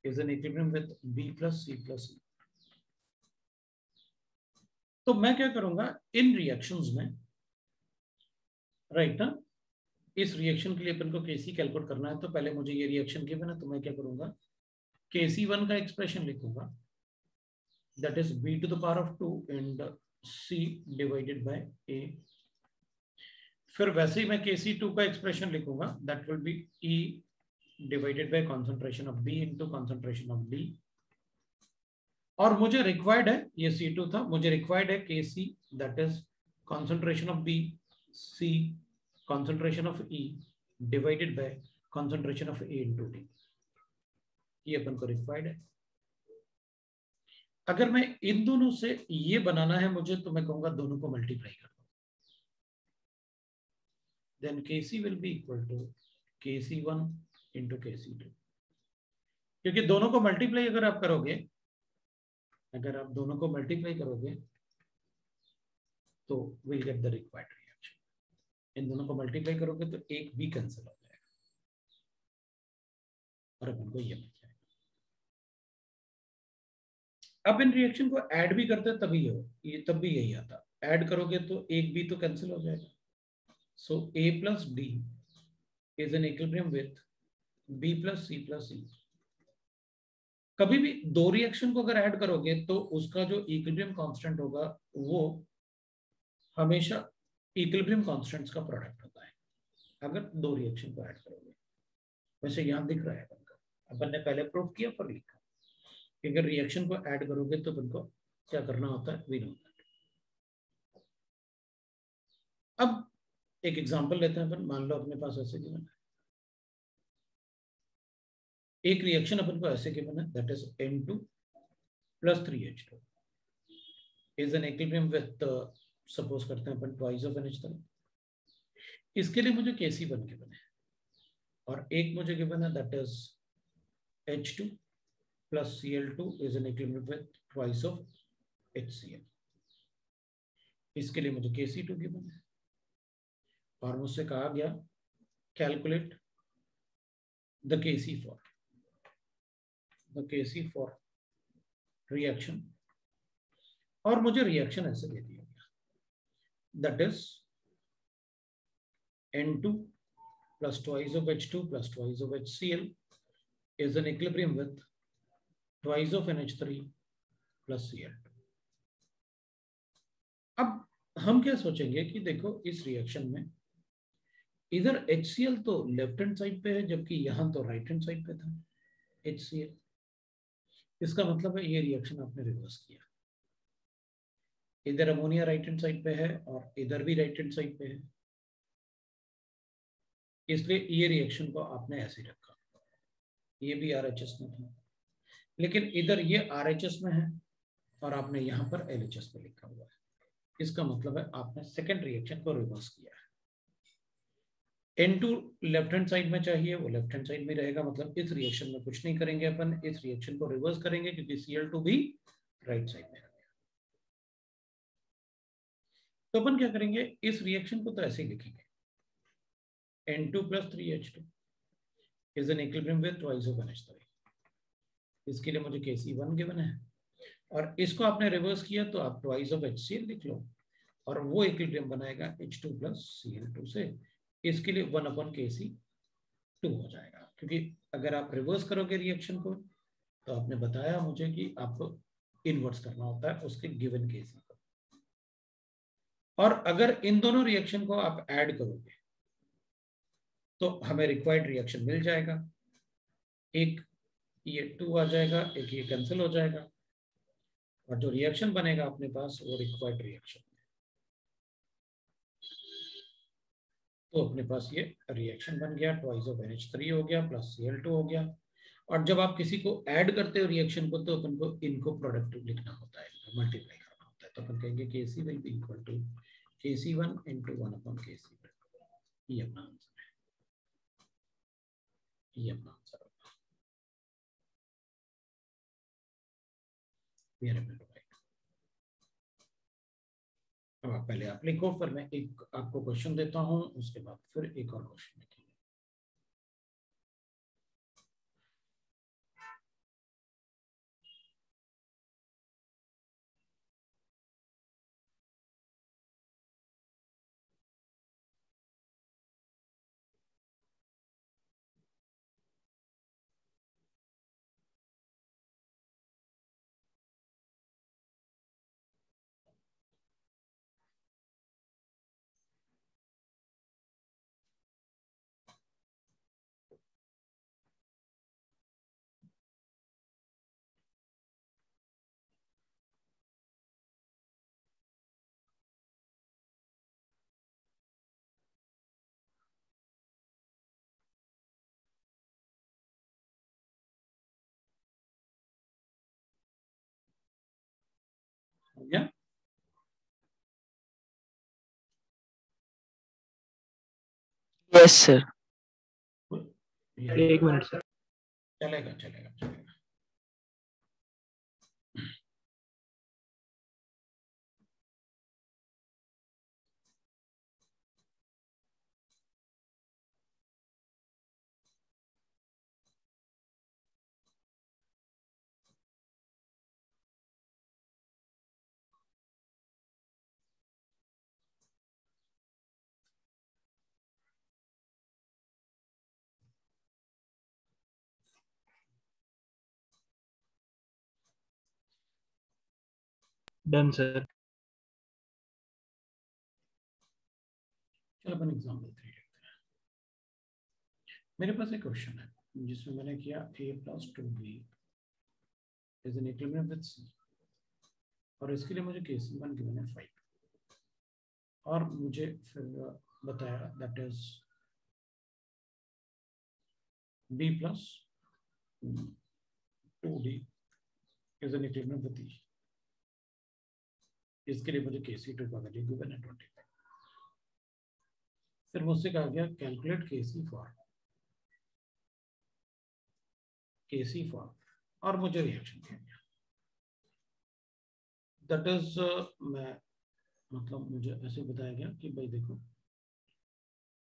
S1: is an equilibrium with B plus C plus E। तो मैं क्या करूंगा इन रिएक्शंस में, राइट ना, इस रिएक्शन के लिए अपन को Kc कैलकुलेट करना है, तो पहले मुझे ये रिएक्शन गिवन है, तो मैं क्या करूंगा Kc1 का एक्सप्रेशन लिखूंगा, that is B to the power of 2 and C divided by A। फिर वैसे ही मैं Kc2 का एक्सप्रेशन लिखूंगा, that will be E divided by concentration of B into concentration of D। और मुझे रिक्वायर्ड है, ये C2 था, मुझे रिक्वायर्ड है Kc, that is concentration of B, C concentration of E divided by concentration of A into D। ये अपन को required है। अगर मैं इन दोनों से ये बनाना है मुझे, तो मैं कहूंगा दोनों को मल्टीप्लाई कर दो, then Kc will be equal to Kc1 into Kc2। क्योंकि दोनों को मल्टीप्लाई अगर आप करोगे, अगर आप दोनों को मल्टीप्लाई करोगे तो will get the required reaction. इन दोनों को मल्टीप्लाई करोगे तो एक भी कैंसिल हो जाएगा और अपन को ये मिल जाएगा। अब इन रिएक्शन को ऐड भी करते तभी हो, ये तब भी यही आता, ऐड करोगे तो एक भी तो कैंसिल हो जाएगा। सो A plus D is an equilibrium with B plus C plus E। कभी भी दो रिएक्शन को अगर ऐड करोगे तो उसका जो इक्विलिब्रियम कांस्टेंट होगा वो हमेशा इक्विलिब्रियम कांस्टेंट्स का प्रोडक्ट होता है अगर दो रिएक्शन को ऐड करोगे। वैसे यहां दिख रहा है अपन ने पहले प्रूव किया पर लिखा कि अगर रिएक्शन को ऐड करोगे तो अपन को क्या करना होता है, वी नो दैट। अब एक एग्जांपल लेते हैं अपन, मान लो अपने पास ऐसे गिवन है एक रिएक्शन, अपन को ऐसे गिवन है that is N2 plus 3H2 is an equilibrium with, suppose करते हैं अपन ट्वाइस ऑफ NH3। इसके लिए मुझे Kc1 गिवन है और एक मुझे गिवन है that is H2 plus Cl2 is an equilibrium with twice of HCl। इसके लिए मुझे Kc2 गिवन है और मुझसे कहा गया calculate the Kc for reaction, और मुझे रिएक्शन ऐसे दे दिया गया that is N2 plus twice of H2 plus twice of HCl is an equilibrium with twice of NH3 plus Cl2। अब हम क्या सोचेंगे कि देखो इस रिएक्शन में इधर HCl तो लेफ्ट हैंड साइड पे है जबकि यहां तो राइट हैंड साइड पे था HCl, इसका मतलब है ये रिएक्शन आपने रिवर्स किया, इधर अमोनिया राइट हैंड साइड पे है और इधर भी राइट हैंड साइड पे है, इसलिए ये रिएक्शन को आपने ऐसे रखा, ये भी आरएचएस में था, लेकिन इधर ये आरएचएस में है और आपने यहाँ पर एलएचएस पे लिखा हुआ है। इसका मतलब है आपने सेकेंड रिएक्शन को रिवर्स किया है। N2 लेफ्ट हैंड साइड में चाहिए, वो लेफ्ट हैंड साइड में रहेगा, मतलब इस रिएक्शन में कुछ नहीं करेंगे अपन, इस रिएक्शन को रिवर्स करेंगे क्योंकि Cl2 भी राइट साइड में है। तो अपन क्या करेंगे, इस रिएक्शन को तो ऐसे ही लिखेंगे, N2 + 3H2 is an equilibrium with twice of NH3। इसके लिए मुझे Kc1 गिवन है और इसको आपने रिवर्स किया तो आप ट्वाइस ऑफ HCl लिख लो और वो इक्विलिब्रियम बनाएगा H2 + Cl2 से। इसके लिए 1/Kc2 हो जाएगा, क्योंकि अगर आप रिवर्स करोगे रिएक्शन को तो आपने बताया मुझे कि आपको इनवर्स करना होता है उसके गिवन केस को, और अगर इन दोनों रिएक्शन को आप ऐड करोगे तो हमें रिक्वायर्ड रिएक्शन मिल जाएगा, एक ये 2 आ जाएगा, एक ये कैंसिल हो जाएगा और जो रिएक्शन बनेगा अपने पास वो रिक्वायर्ड रिएक्शन, तो अपने पास ये रिएक्शन बन गया, ट्वाइस ऑफ NH3 हो गया प्लस Cl2 हो गया। और जब आप किसी को ऐड करते हो रिएक्शन को तो अपन को इनको प्रोडक्ट लिखना होता है, मल्टीप्लाई करना होता है, तो अपन कहेंगे Kc will be equal to Kc1 into 1/Kc2। ये अपना आंसर है, ये अपना आंसर होगा। अब आप पहले आप लिखो, फिर मैं एक आपको क्वेश्चन देता हूँ, उसके बाद फिर एक और क्वेश्चन लिखेंगे। हो गया?
S2: Yes sir.
S1: एक मिनट सर, चलेगा चलेगा चलेगा।
S3: Done sir.
S1: चलो अपन एग्जाम्पल 3 देखते हैं। मेरे पास एक क्वेश्चन है जिसमें मैंने किया A + 2B is an equilibrium with C, और इसके लिए मुझे Kc1 गिवन है 5 और मुझे फिर बताया that is B + 2D is an equilibrium with E। इसके लिए मुझे Kc2 का वैल्यू गिवन है 25। फिर मुझसे कहा गया कैलकुलेट Kc फॉर और मुझे रिएक्शन दिया गया, दैट इज मैं मतलब मुझे ऐसे बताया गया कि भाई देखो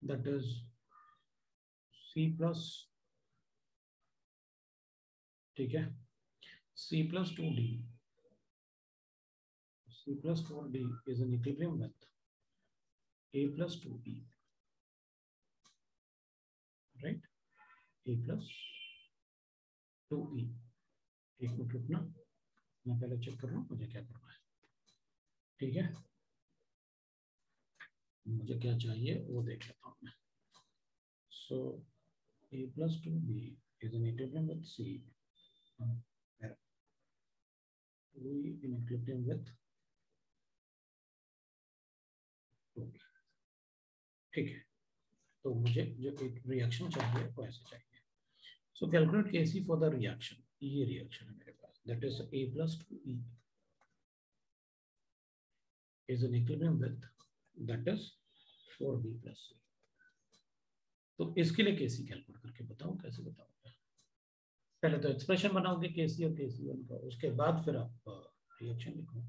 S1: दैट इज C+, ठीक है, C + 2D C + 4D is an equilibrium with A + 2E, right? A + 2E। एक मिनट रुकना, मैं पहले चेक कर रहा हूँ मुझे क्या करना है, ठीक है? मुझे क्या चाहिए वो देख लेता हूँ मैं। So A + 2B is an equilibrium with C 2E in equilibrium with 2B. ठीक है, तो मुझे जो एक रिएक्शन चाहिए वो ऐसे चाहिए. So calculate Kc for the reaction. ये रिएक्शन है मेरे पास, that is A plus 2E is in equilibrium with that is 4B plus C. तो इसके लिए Kc कैलकुलेट करके बताओ, कैसे बताओगे? पहले तो एक्सप्रेशन बनाओगे Kc और Kc1 का, उसके बाद फिर आप रिएक्शन लिखो.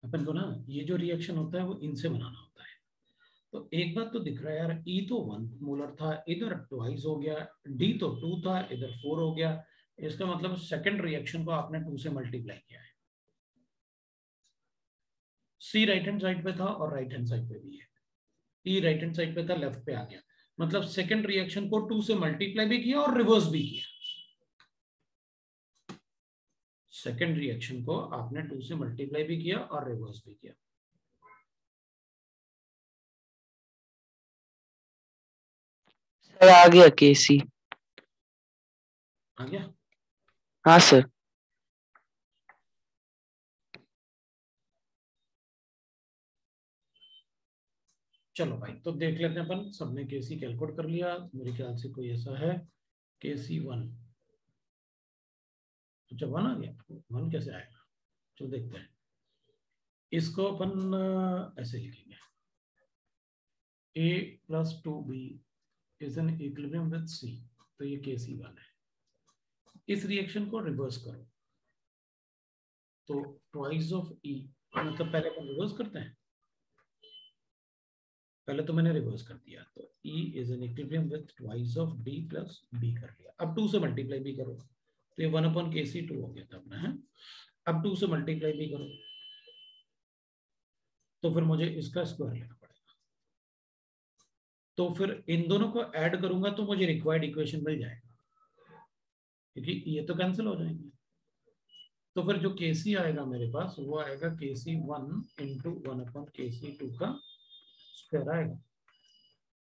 S1: अपन को ना ये जो रिएक्शन होता है वो इनसे बनाना होता है. तो एक बात तो दिख रहा है यार, E तो 1 मोलर था, इधर ट्वाइस हो गया, D तो 2 था, इधर 4 हो गया. इसका मतलब सेकंड रिएक्शन को आपने 2 से मल्टीप्लाई किया है. C राइट हैंड साइड पे था और राइट हैंड साइड पे भी है. E राइट हैंड साइड पे था, लेफ्ट पे आ गया. मतलब सेकंड रिएक्शन को 2 से मल्टीप्लाई भी किया और रिवर्स भी किया. सेकंड रिएक्शन को आपने 2 से मल्टीप्लाई भी किया और रिवर्स भी किया.
S2: सर आ गया केसी.
S1: आ गया.
S2: हाँ सर.
S1: चलो भाई, तो देख लेते हैं अपन. सबने Kc कैलकुलेट कर लिया मेरे ख्याल से. कोई ऐसा है Kc1? अच्छा 1 आ गया. 1 कैसे आएगा? चलो देखते हैं. इसको अपन ऐसे लिखेंगे, A plus 2B is in equilibrium with C. तो ये Kc1 है. इस रिएक्शन को रिवर्स करो तो ट्वाइस ऑफ E, मतलब पहले अपन रिवर्स करते हैं. पहले तो मैंने रिवर्स कर दिया, तो E is in equilibrium with twice of D plus B कर लिया. अब 2 से मल्टीप्लाई भी करो तो ये 1/Kc2 हो गया था अपना है. अब 2 से मल्टीप्लाई भी करो तो फिर मुझे इसका स्क्वायर लेना पड़ेगा. तो फिर इन दोनों को ऐड करूंगा तो मुझे रिक्वायर्ड इक्वेशन मिल जाएगा, क्योंकि ये तो कैंसिल हो जाएंगे. तो फिर जो Kc आएगा मेरे पास वो आएगा Kc1 इंटू 1/Kc2 का स्क्वायर आएगा.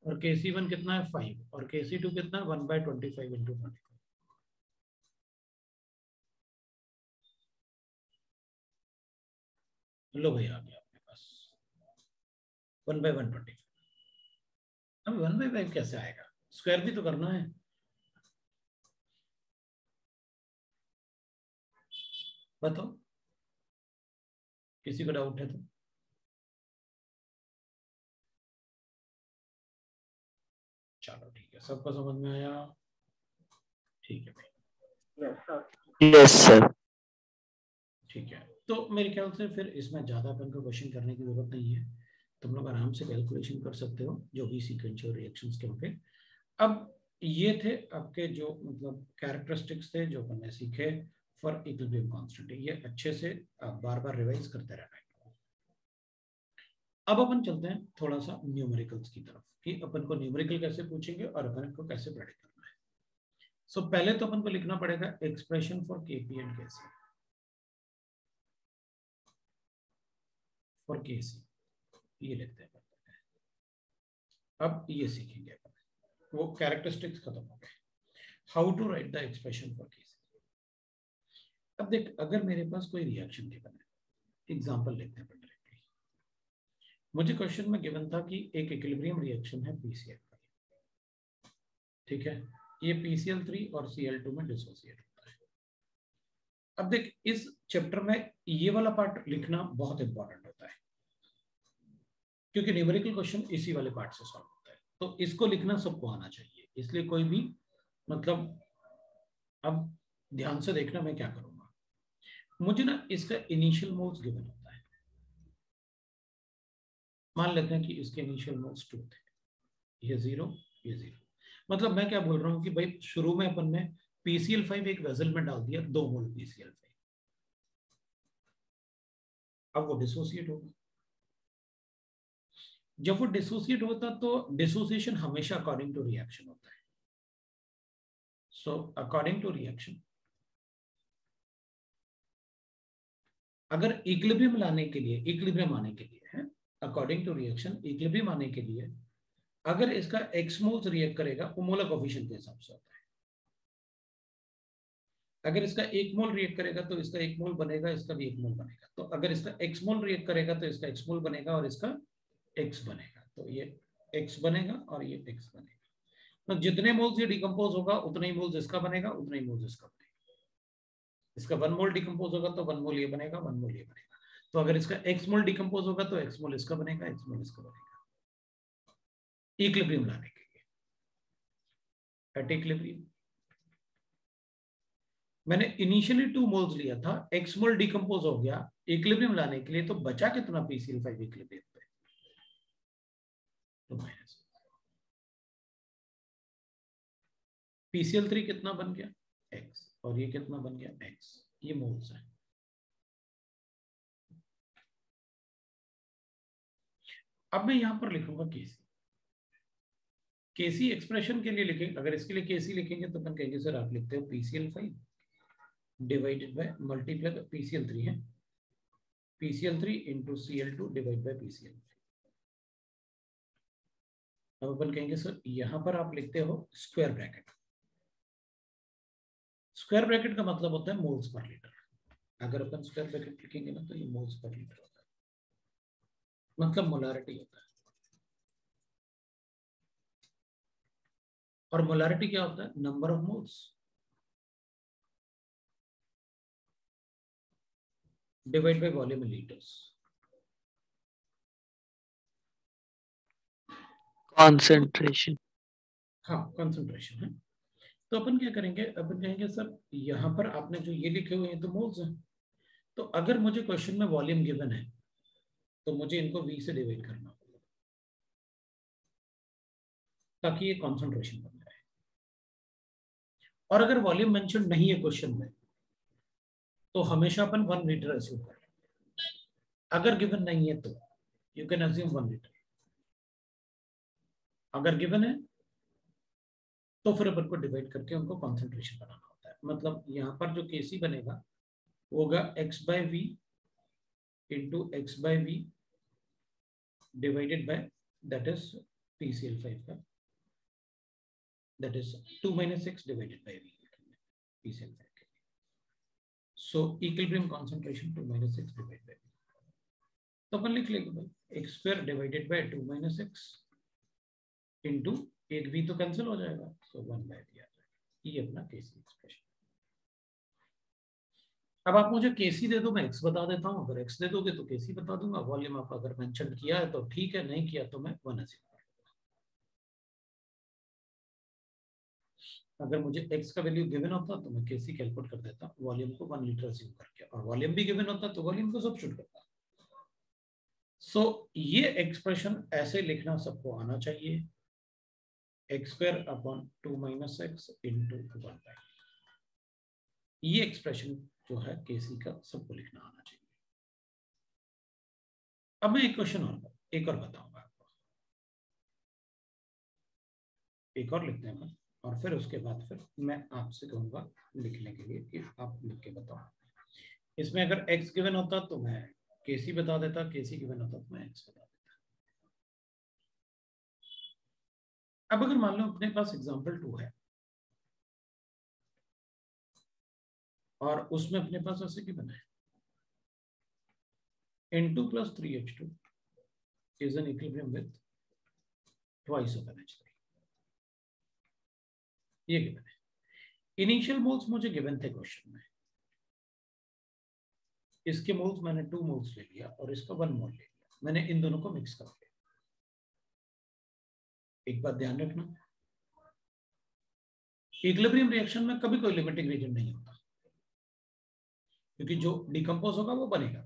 S1: और Kc1 कितना है 5 और Kc2 कितना है 1/25 इंटू 25. लो भैया आ गया आपके पास 1/125. अब 1/5 कैसे आएगा? स्क्वायर भी तो करना है. बताओ, किसी को डाउट है तो? चलो ठीक है, सबको समझ में आया? ठीक है भाई.
S2: Yes sir.
S1: ठीक है, तो मेरे ख्याल से फिर इसमें ज्यादा अपन को क्वेश्चन करने की जरूरत नहीं है. तुम लोग आराम से कैलकुलेशन कर सकते हो जो भी सीक्वेंशियल रिएक्शंस के होंगे. अब ये थे आपके जो मतलब कैरेक्टरिस्टिक्स थे जो अपन ने सीखे फॉर इक्विलिब्रियम कांस्टेंट. ये अच्छे से बार बार रिवाइज करते रहना है. अब अपन चलते हैं थोड़ा सा न्यूमेरिकल्स की तरफ कि अपन को न्यूमेरिकल कैसे पूछेंगे और अपन को कैसे प्रेडिक्ट करना है. सो पहले तो अपन को लिखना पड़ेगा expression for Kp and Kc. For Kc ये लिखते हैं. अब ये सीखेंगे अपन, वो कैरेक्टरिस्टिक्स खत्म हो गए. How to write the expression for Kc. अब देख, अगर मेरे पास कोई रिएक्शन गिवन है, एग्जांपल लेते हैं. मुझे क्वेश्चन में गिवन था कि एक इक्विलिब्रियम रिएक्शन है PCl. ठीक है, ये PCl3 और Cl2 में डिसोसिएट होता है. अब देख, इस चैप्टर में ये वाला पार्ट लिखना बहुत इंपॉर्टेंट होता है, क्योंकि न्यूमेरिकल क्वेश्चन इसी वाले पार्ट से सॉल्व होता है. तो इसको लिखना सबको आना चाहिए. इसलिए कोई भी मतलब, अब ध्यान से देखना मैं क्या करूंगा. मुझे ना इसका इनिशियल मोल्स गिवन होता है. मान लेते हैं कि इसके इनिशियल मोल्स 2 थे, ये 0, ये 0. मतलब मैं क्या बोल रहा हूँ कि भाई शुरू में अपन ने PCl5 एक वेसल में डाल दिया, 2 मोल PCl5. अब वो डिसोसिएट होगा. जब वो डिसोसिएट होता तो डिसोसिएशन हमेशा अकॉर्डिंग टू रिएक्शन होता है. सो अकॉर्डिंग टू रिएक्शन अगर इक्विलिब्रियम लाने के लिए, इक्विलिब्रियम आने के लिए है, अकॉर्डिंग टू रिएक्शन इक्विलिब्रियम आने के लिए अगर इसका x मोल्स रिएक्ट करेगा वो मोलर कोफिशिएंट के हिसाब से होता है। अगर इसका 1 मोल रिएक्ट करेगा तो इसका 1 मोल बनेगा, इसका भी 1 मोल बनेगा। तो अगर इसका x मोल रिएक्ट करेगा तो इसका x मोल बनेगा और इसका x बनेगा। तो ये x बनेगा और ये x बनेगा। तो जितने मोल्स ये डिकम्पोज होगा उतना ही मोल्स इसका बनेगा, उतना ही मोल्स इसका बनेगा। इसका 1 मोल डिकम्पोज होगा तो 1 मोल ये बनेगा, 1 मोल ये बनेगा। तो अगर इसका x मोल डिकम्पोज होगा तो x मोल इसका बनेगा, x मोल इसका बनेगा। इक्विलिब्रियम लाने के लिए, एट इक्विलिब्रियम मैंने इनिशियली 2 मोल्स लिया था, x मोल डिकम्पोज हो गया इक्विलिब्रियम लाने के लिए, तो बचा कितना PCl5 इक्विलिब्रियम पे? तो माइनस। PCl3 कितना बन गया? x, और ये कितना बन गया? x। ये मोल्स है। अब मैं यहां पर लिखूंगा केसी। केसी एक्सप्रेशन के लिए लिखेंगे, अगर इसके लिए केसी लिखेंगे तो अपन कहेंगे सर आप लिखते हो PCl5 divided by multiply PCl3 है, PCl3 into Cl2 divide by PCl3। अब अपन कहेंगे सर यहां पर आप लिखते हो स्क्वायर ब्रैकेट। स्क्वायर ब्रैकेट का मतलब होता है मोल्स पर लीटर। अगर अपन स्क्वायर ब्रैकेट लिखेंगे ना तो ये मोल्स पर लीटर होता है, मतलब मोलारिटी होता है। और मोलारिटी क्या होता है? Number of moles divide by volume in litres.
S2: Concentration.
S1: हाँ, कंसंट्रेशन है। तो अपन क्या करेंगे, अपन कहेंगे सर यहां पर आपने जो ये लिखे हुए हैं तो मोल्स हैं। तो अगर मुझे क्वेश्चन में वॉल्यूम गिवन है तो मुझे इनको V से डिवाइड करना होगा ताकि ये कॉन्सेंट्रेशन बन जाए। और अगर वॉल्यूम मेंशन नहीं है क्वेश्चन में तो हमेशा अपन 1 लीटर अस्यूम करें। अगर गिवन नहीं है तो यू कैन अस्यूम 1 लीटर। अगर गिवन है तो फिर अपन को डिवाइड करके उनको कॉन्सेंट्रेशन बनाना होता है। मतलब यहाँ पर जो केसी बनेगा वो होगा x/v into x/v divided by that is PCl5 का, that is 2 - 6 divided by v PCl5 के। सो equilibrium concentration 2 - 6 divided by v। तो अपन लिख लेंगे भाई x square divided bye 2 - 6 into एक v तो कैंसिल हो जाएगा, सो 1/v आ जाएगा। ये अपना केसी एक्सप्रेशन। अब आप मुझे केसी दे दो, मैं x बता देता हूं। अगर x दे दोगे तो केसी बता दूंगा। वॉल्यूम आप अगर मेंशन किया है तो ठीक है, नहीं किया तो मैं 1 अस्यूम कर लूंगा। अगर मुझे x का वैल्यू गिवन होता तो मैं केसी कैलकुलेट कर देता, वॉल्यूम को 1 लीटर अस्यूम करके, और वॉल्यूम भी गिवन होता तो वॉल्यूम को सब्स्टिट्यूट करता। सो ये एक्सप्रेशन ऐसे लिखना सबको आना चाहिए, x स्क्वायर अपॉन 2 - 6 इंटू 1/। ये एक्सप्रेशन जो है केसी का सबको लिखना आना चाहिए। अब मैं एक क्वेश्चन एक और बताऊंगा आपको, एक और लिखते हैं और फिर उसके बाद फिर मैं आपसे कहूंगा लिखने के लिए कि आप लिख के बताओ। इसमें अगर x गिवन होता तो मैं केसी बता देता, केसी गिवन होता तो मैं x बता देता। अब अगर मान लो अपने पास एग्जांपल 2 है और उसमें अपने पास ऐसे गिवन है N2 + 3H2 is an equilibrium with twice of NH3। ये गिवन है। इनिशियल मोल्स मुझे गिवन थे क्वेश्चन में, इसके मोल्स मैंने 2 मोल्स ले लिया और इसका 1 मोल ले लिया। मैंने इन दोनों को मिक्स कर दिया। एक बात ध्यान रखना, इक्विलिब्रियम रिएक्शन में कभी कोई लिमिटिंग रीजन नहीं होता, क्योंकि जो डिकम्पोज होगा वो बनेगा।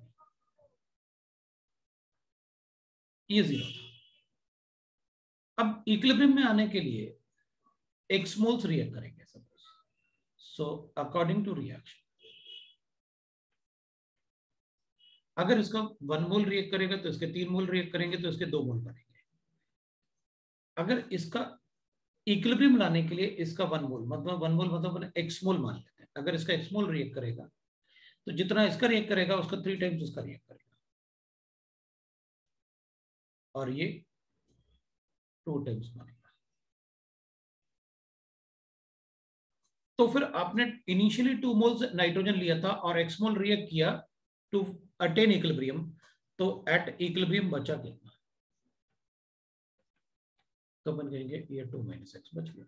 S1: ये 0 था। अब इक्विलिब्रियम में आने के लिए x मोल्स रिएक्ट करेंगे suppose. So according to reaction अगर इसका 1 मोल रिएक्ट करेगा तो इसके 3 मोल रिएक्ट करेंगे तो इसके 2 मोल बनेंगे। अगर इसका इक्विलिब्रियम लाने के लिए इसका 1 मोल मतलब 1 मोल मतलब x मोल मान लेते हैं। अगर इसका x मोल रिएक्ट करेगा तो जितना इसका रिएक्ट करेगा उसका 3 टाइम्स इसका रिएक्ट करेगा, और ये 2 टाइम्स बनेगा। तो फिर आपने इनिशियली 2 मोल्स नाइट्रोजन लिया था और x मोल रिएक्ट किया टू अटेन इक्विलिब्रियम, तो एट इक्विलिब्रियम बचा कितना? तो अपन कहेंगे ये 2 - x बच गया।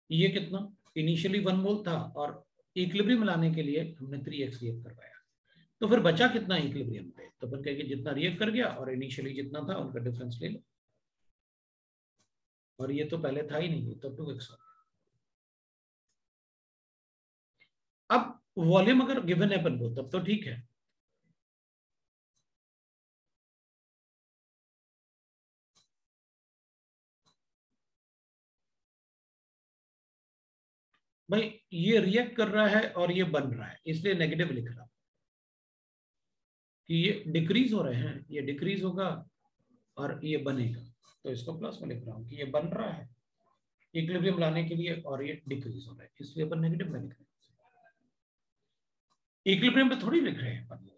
S1: ये कितना? इनिशियली 1 मोल था और इक्विलिब्रियम लाने के लिए हमने 3x रिएक्ट करवाया, तो फिर बचा कितना इक्विलिब्रियम पे? तो अपन कहेंगे जितना रिएक्ट कर गया और इनिशियली जितना था उनका डिफरेंस ले लो, और ये तो पहले था ही नहीं, तो 2x हो गया। अब वॉल्यूम अगर गिवन है अपन को तब तो ठीक है, भाई ये रिएक्ट कर रहा है और ये बन रहा है, इसलिए नेगेटिव लिख रहा हूं कि ये डिक्रीज हो रहे हैं, ये डिक्रीज होगा और ये बनेगा, तो इसको प्लस में लिख रहा हूं कि ये बन रहा है इक्विलिब्रियम लाने के लिए और ये डिक्रीज हो रहा है, इसलिए अपन नेगेटिव में लिख रहे हैं। इक्विलिब्रियम पे थोड़ी लिख रहे हैं अपन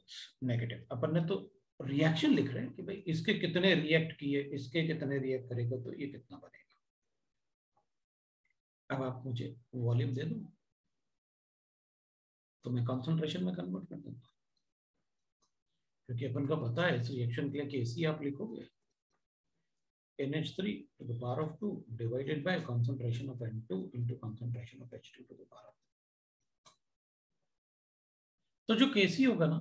S1: नेगेटिव, अपन ने तो रिएक्शन लिख रहे हैं कि भाई इसके कितने रिएक्ट किए, इसके कितने रिएक्ट करेगा, तो ये कितना बनेगा। अब आप मुझे वॉल्यूम दे दो तो मैं कॉन्सेंट्रेशन में कन्वर्ट कर दूंगा, क्योंकि अपन को पता है इस रिएक्शन के लिए केसी आप लिखोगे NH3 to the power of 2 divided by concentration of N2 into concentration of H2 to the power of 2। तो जो Kc होगा ना,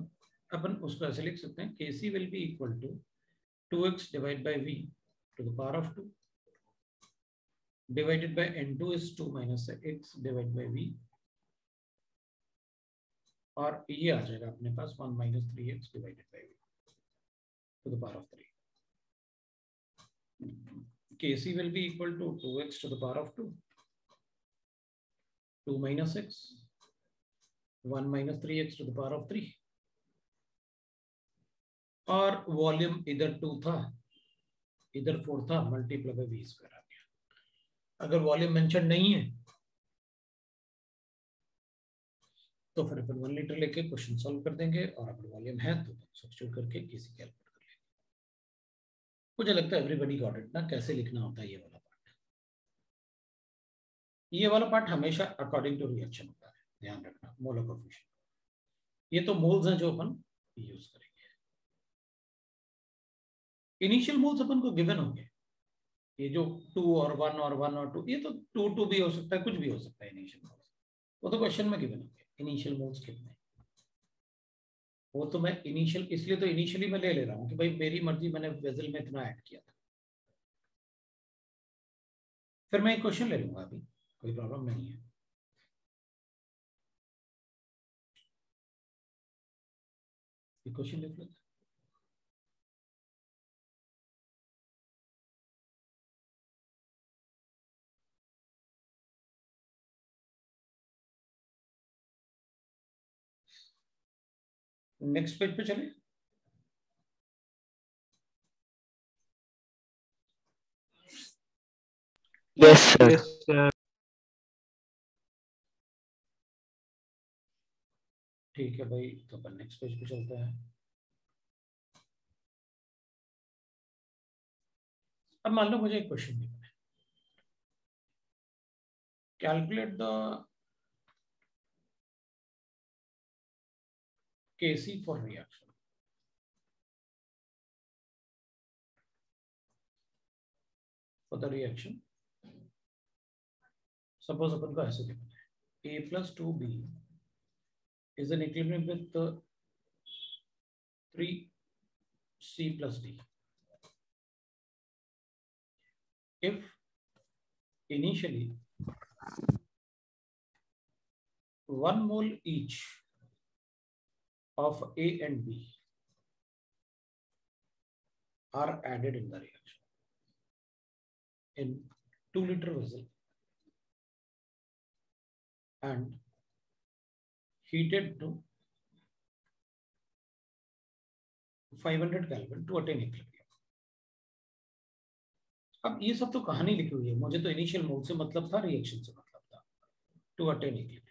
S1: अपन उसको ऐसे लिख सकते हैं, Kc will be equal to 2x divided by V to the power of 2 divided by N2 is 2 minus x divided by V, और ये आ जाएगा अपने पास 1 minus 3x divided by V to the power of 3। Kc will be equal to 2x to the power of 2, 2 minus x, 1 minus 3x to the power of 3, और volume इधर 2 था इधर 4 था, multiply by v square आ गया। अगर volume mention नहीं है तो फिर अपन 1 लीटर लेके क्वेश्चन सॉल्व कर देंगे, और अगर वॉल्यूम है तो सब्स्टिट्यूट करके Kc कैलकुलेट कर लेंगे। मुझे लगता है एवरीबॉडी गॉट इट ना, कैसे लिखना होता है ये वाला पार्ट। ये वाला पार्ट हमेशा अकॉर्डिंग टू रिएक्शन होता है, ध्यान रखना। मोलर कोएफिशिएंट, ये तो मोल्स हैं जो अपन यूज करेंगे। इनिशियल मोल्स अपन को गिवन होंगे, ये जो 2 और 1 और 1 और 2, ये तो 2 2 भी हो सकता है, कुछ भी हो सकता है इनिशियल मोल्स, वो तो क्वेश्चन में गिवन होंगे। इनिशियल मोल्स कितने, वो तो मैं इनिशियल, इसलिए तो इनिशियली मैं ले रहा हूँ कि भाई मेरी मर्जी, मैंने वेसल में इतना ऐड किया था, फिर मैं एक क्वेश्चन ले लूंगा, अभी कोई प्रॉब्लम नहीं है। क्वेश्चन लिख लेते हैं। नेक्स्ट पेज पे चले।
S2: Yes sir.
S1: ठीक है भाई, तो अपन नेक्स्ट पेज पे चलते हैं। अब मान लो मुझे एक क्वेश्चन दिया है, calculate the Kc for reaction। For the reaction, suppose अपन को ऐसे देखना है, A plus 2B is an equilibrium with 3C plus D if initially 1 mole each of A and B are added in the reaction in 2 liter vessel and heated to 500 Kelvin to attain equilibrium। अब ये सब तो कहानी लिखी हुई है, मुझे तो इनिशियल मोल से मतलब था, रिएक्शन से मतलब था, to attain equilibrium.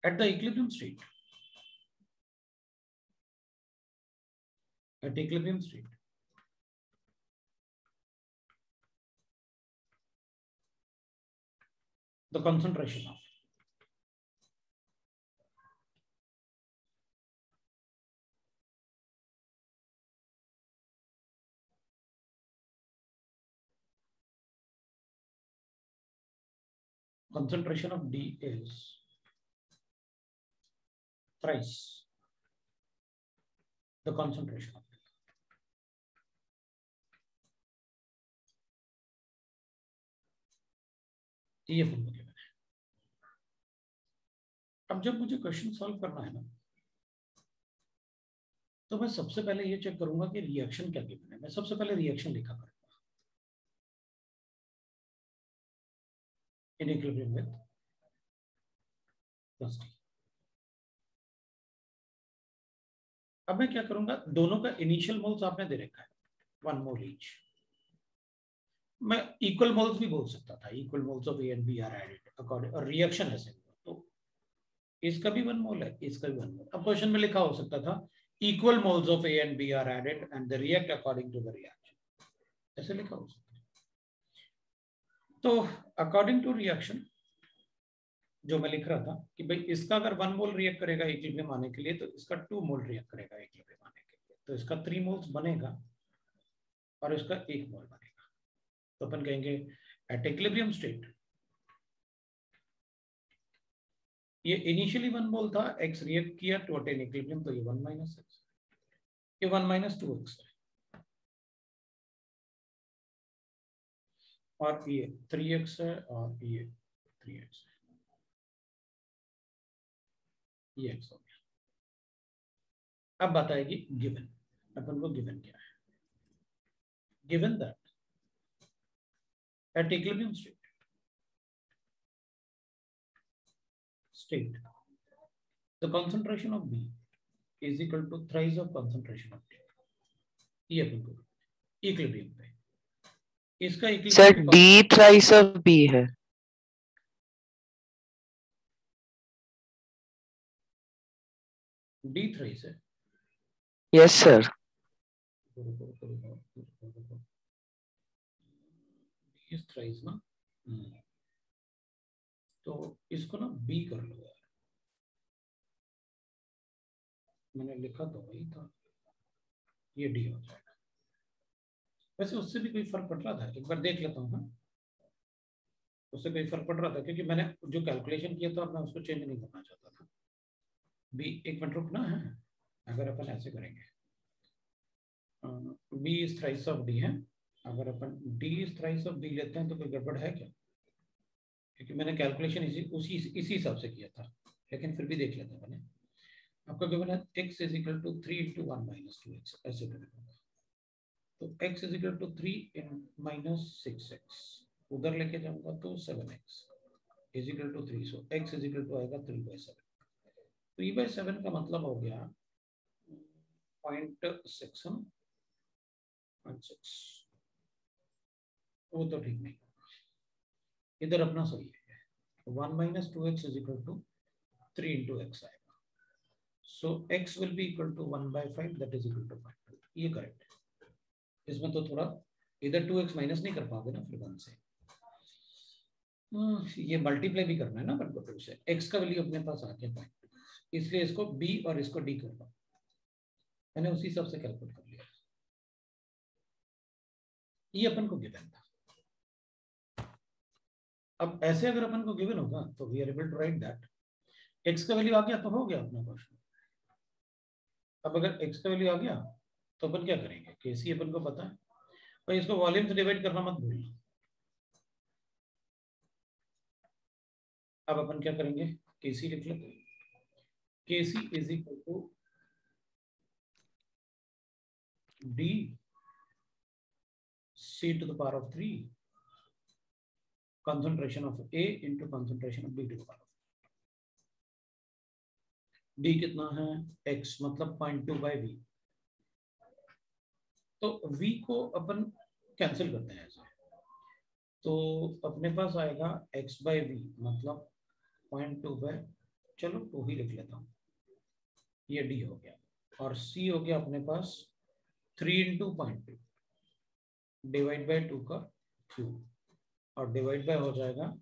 S1: at the equilibrium state, the concentration of D is thrice the concentration of D. ये फॉर्मूला गिवन है। अब जब मुझे क्वेश्चन सॉल्व करना है ना, तो मैं सबसे पहले ये चेक करूंगा कि रिएक्शन क्या गिवन है। मैं सबसे पहले रिएक्शन लिखा करूंगा in equilibrium with plus T. अब मैं क्या करूंगा, दोनों का इनिशियल मोल्स आपने दे रखा है 1 मोल ईच। मैं इक्वल मोल्स भी बोल सकता था, equal moles of A and B are added according, और रिएक्शन ऐसे हुआ तो इसका भी 1 मोल है, इसका भी 1 मोल। अब क्वेश्चन में लिखा हो सकता था equal moles of A and B are added and they react according to the reaction, ऐसे लिखा हो सकता है। तो अकॉर्डिंग टू रिएक्शन जो मैं लिख रहा था कि भाई इसका अगर 1 मोल रिएक्ट करेगा इक्विलिब्रियम आने के लिए, तो इसका 2 मोल रिएक्ट करेगा इक्विलिब्रियम आने के लिए, तो इसका 3 मोल्स बनेगा और इसका 1 मोल बनेगा। तो अपन कहेंगे एट इक्विलिब्रियम स्टेट ये इनिशियली 1 मोल था, x रिएक्ट किया टू अटेन इक्विलिब्रियम, तो ये 1 माइनस x, ये 1 माइनस 2x है, और ये 3x है, और ये 3x है, ये x हो गया। अब बताएगी गिवन, अपन को गिवन क्या है। Given that at equilibrium state the concentration of B is equal to thrice of concentration of T। ये अपन को इक्विलिब्रियम पे, इसका
S2: sir
S1: equilibrium
S2: D thrice of B है।
S1: D थ्राइस है।
S2: Yes sir.
S1: इस थ्राइस ना, तो इसको ना B कर लो यार, मैंने लिखा तो वही था, ये D हो जाएगा। वैसे उससे भी कोई फर्क पड़ रहा था, एक बार देख लेता हूँ। हाँ, उससे कोई फर्क पड़ रहा था क्योंकि मैंने जो कैलकुलेशन किया था मैं उसको चेंज नहीं करना चाहता था। B एक मिनट रुकना है, अगर अपन ऐसे करेंगे B is thrice of D है, अगर अपन D is thrice of B लेते हैं तो कोई गड़बड़ है क्या? क्योंकि मैंने कैलकुलेशन इसी हिसाब से किया था, लेकिन फिर भी देख लेते हैं। मैंने आपका गिवन है x is equal to 3 into 1 minus 2x, ऐसे करेंगे तो x is equal to 3 in minus 6x, उधर लेके जाऊंगा तो 7x is equal to 3, so x is equal to आएगा 3/7। 3/7 का मतलब हो गया 0.6, 0.6, वो तो ठीक नहीं, इधर अपना सही है। 1 minus 2x is equal to 3 into x आएगा, so x will be equal to 1/5, that is equal to 0.2, ये करेक्ट है। इसमें तो थोड़ा इधर 2x माइनस नहीं कर पाओगे ना फिर 1 से, ये मल्टीप्लाई भी करना है ना अपन को 2 से, x का वैल्यू अपने पास आ गया 0.2, इसलिए इसको b और इसको d कर लो, मैंने उसी हिसाब से कैलकुलेट कर लिया। ये अपन को गिवन था। अब ऐसे अगर अपन को गिवन होगा तो we are able to write that x का वैल्यू आ गया तो हो गया अपना क्वेश्चन। अब अगर x का वैल्यू आ गया तो अपन क्या करेंगे, केसी अपन को पता है भाई, इसको वॉल्यूम से डिवाइड करना मत भूलना। अब अपन क्या करेंगे, केसी लिख लेते हैं, KC is equal to D C to the power of 3 concentration of A into concentration of B to the power of D कितना है x, मतलब 0.2/v, तो v को अपन कैंसिल करते हैं ऐसे, तो अपने पास आएगा x/v मतलब 0.2/2 चलो 2 ही लिख लेता हूँ, ये डी हो गया, और सी हो गया अपने पास 3 इंटू 0.2 डिवाइड बाई 2 का क्यूब, और डिवाइड बाय हो जाएगा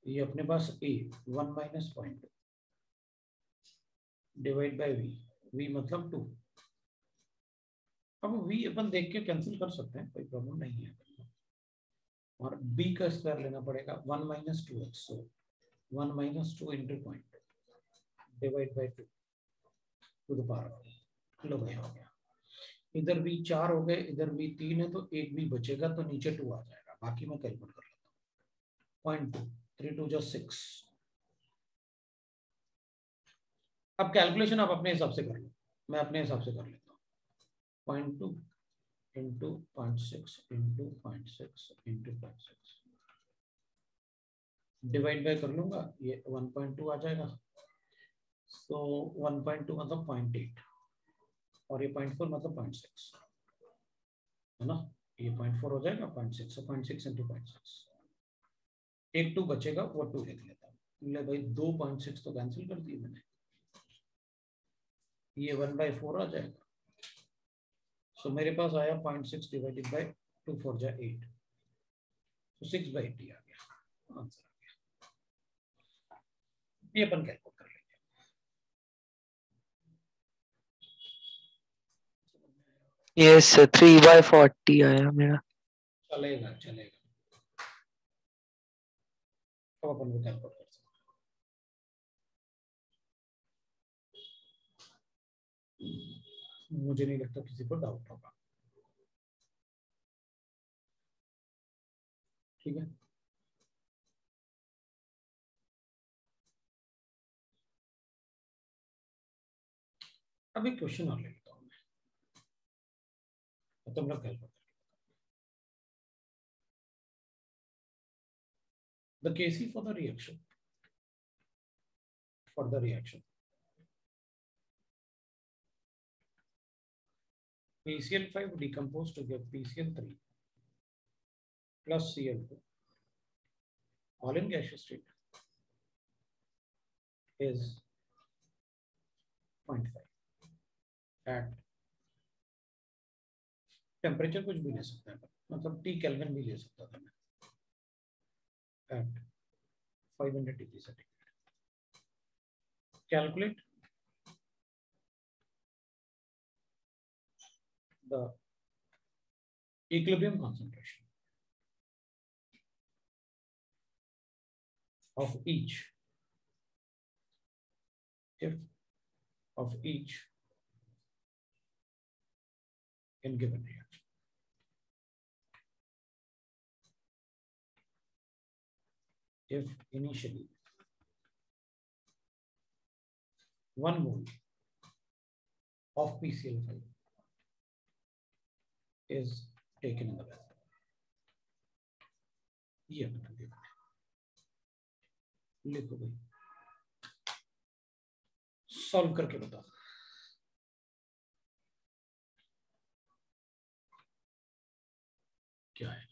S1: ये अपने पास A 1 minus 0.2 divide by V, V मतलब 2। अब वी अपन देख के कैंसिल कर सकते हैं, कोई प्रॉब्लम नहीं है, और बी का स्क्वायर लेना पड़ेगा 1 minus 2x, so 1 minus 2 into 0.2 divide by 2 to the power. लो भाई हो गया, इधर भी 4 हो गए, इधर भी 3 है, तो एक भी बचेगा, तो नीचे 2 आ जाएगा, बाकी मैं कैलकुलेट कर लेता हूँ। 0.2 3 2 जो 6। अब कैलकुलेशन आप अपने हिसाब से कर लो, मैं अपने हिसाब से कर लेता हूँ। 0.2 into 0.6 into 0.6 into 0.6 divide by कर लूंगा, ये 1.2 आ जाएगा, तो 1.2 मतलब 0.8, और ये 0.4 मतलब 0.6 है ना, ये 0.4 हो जाएगा 0.6, so 0.6 इंटू 0.6, एक 2 बचेगा, वो 2 लिख लेता हूँ। ले भाई 2.6 तो कैंसिल कर दिए मैंने, ये 1/4 आ जाएगा, सो मेरे पास आया 0.6 डिवाइडेड बाई 2 4 जा 8, तो 6/80 आ गया आंसर आ गया। ये अपन कैलकुलेट कर लेंगे।
S2: यस सर 3/40 आया मेरा।
S1: चलेगा चलेगा, अब अपन को कैलकुलेट कर सकते हैं, मुझे नहीं लगता किसी को डाउट होगा। ठीक है, अब एक क्वेश्चन और ले लेता हूँ मैं, तुम लोग calculate. The Kc for the reaction, PCl5 decomposed to get PCl3 plus Cl2 all in gaseous state is 0.5 at temperature कुछ भी ले सकता है, मतलब T केल्विन भी ले सकता था मैं, at 500 degree centigrade. Calculate the equilibrium concentration of each in given reaction. If initially 1 mole of PCl5 is taken in the vessel, ये अपना given है, लिखो भाई, सॉल्व करके बताओ क्या है।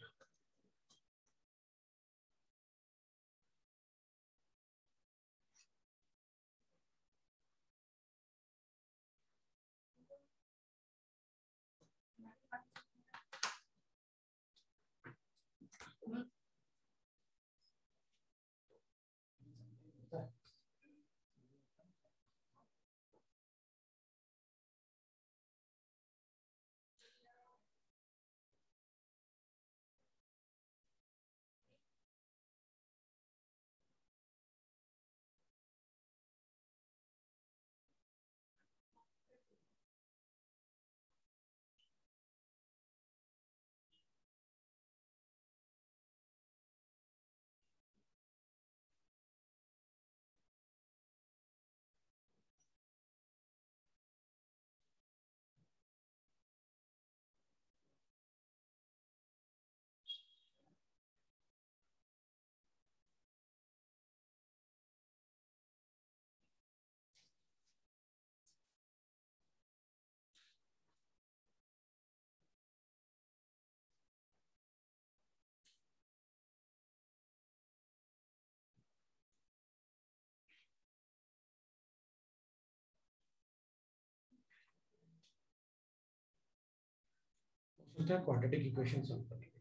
S1: सकता है क्वाड्रेटिक इक्वेशन सॉल्व करने के लिए।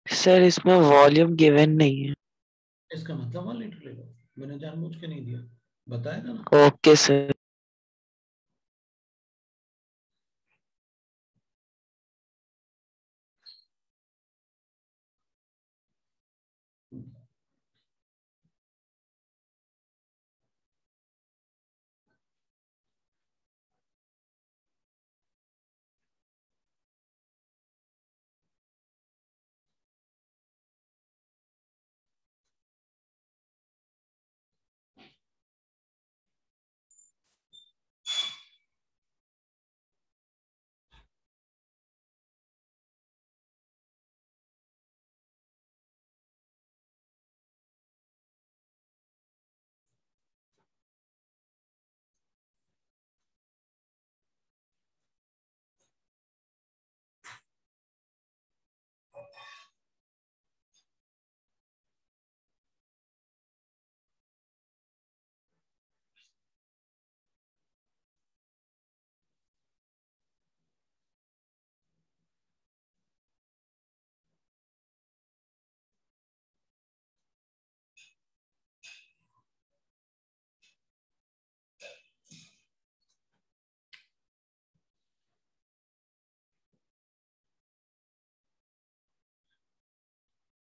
S2: सर इसमें वॉल्यूम गिवन नहीं है।
S1: इसका मतलब 1 लीटर ले लो, मैंने जानबूझ के नहीं दिया, बताया था ना।
S2: Okay sir.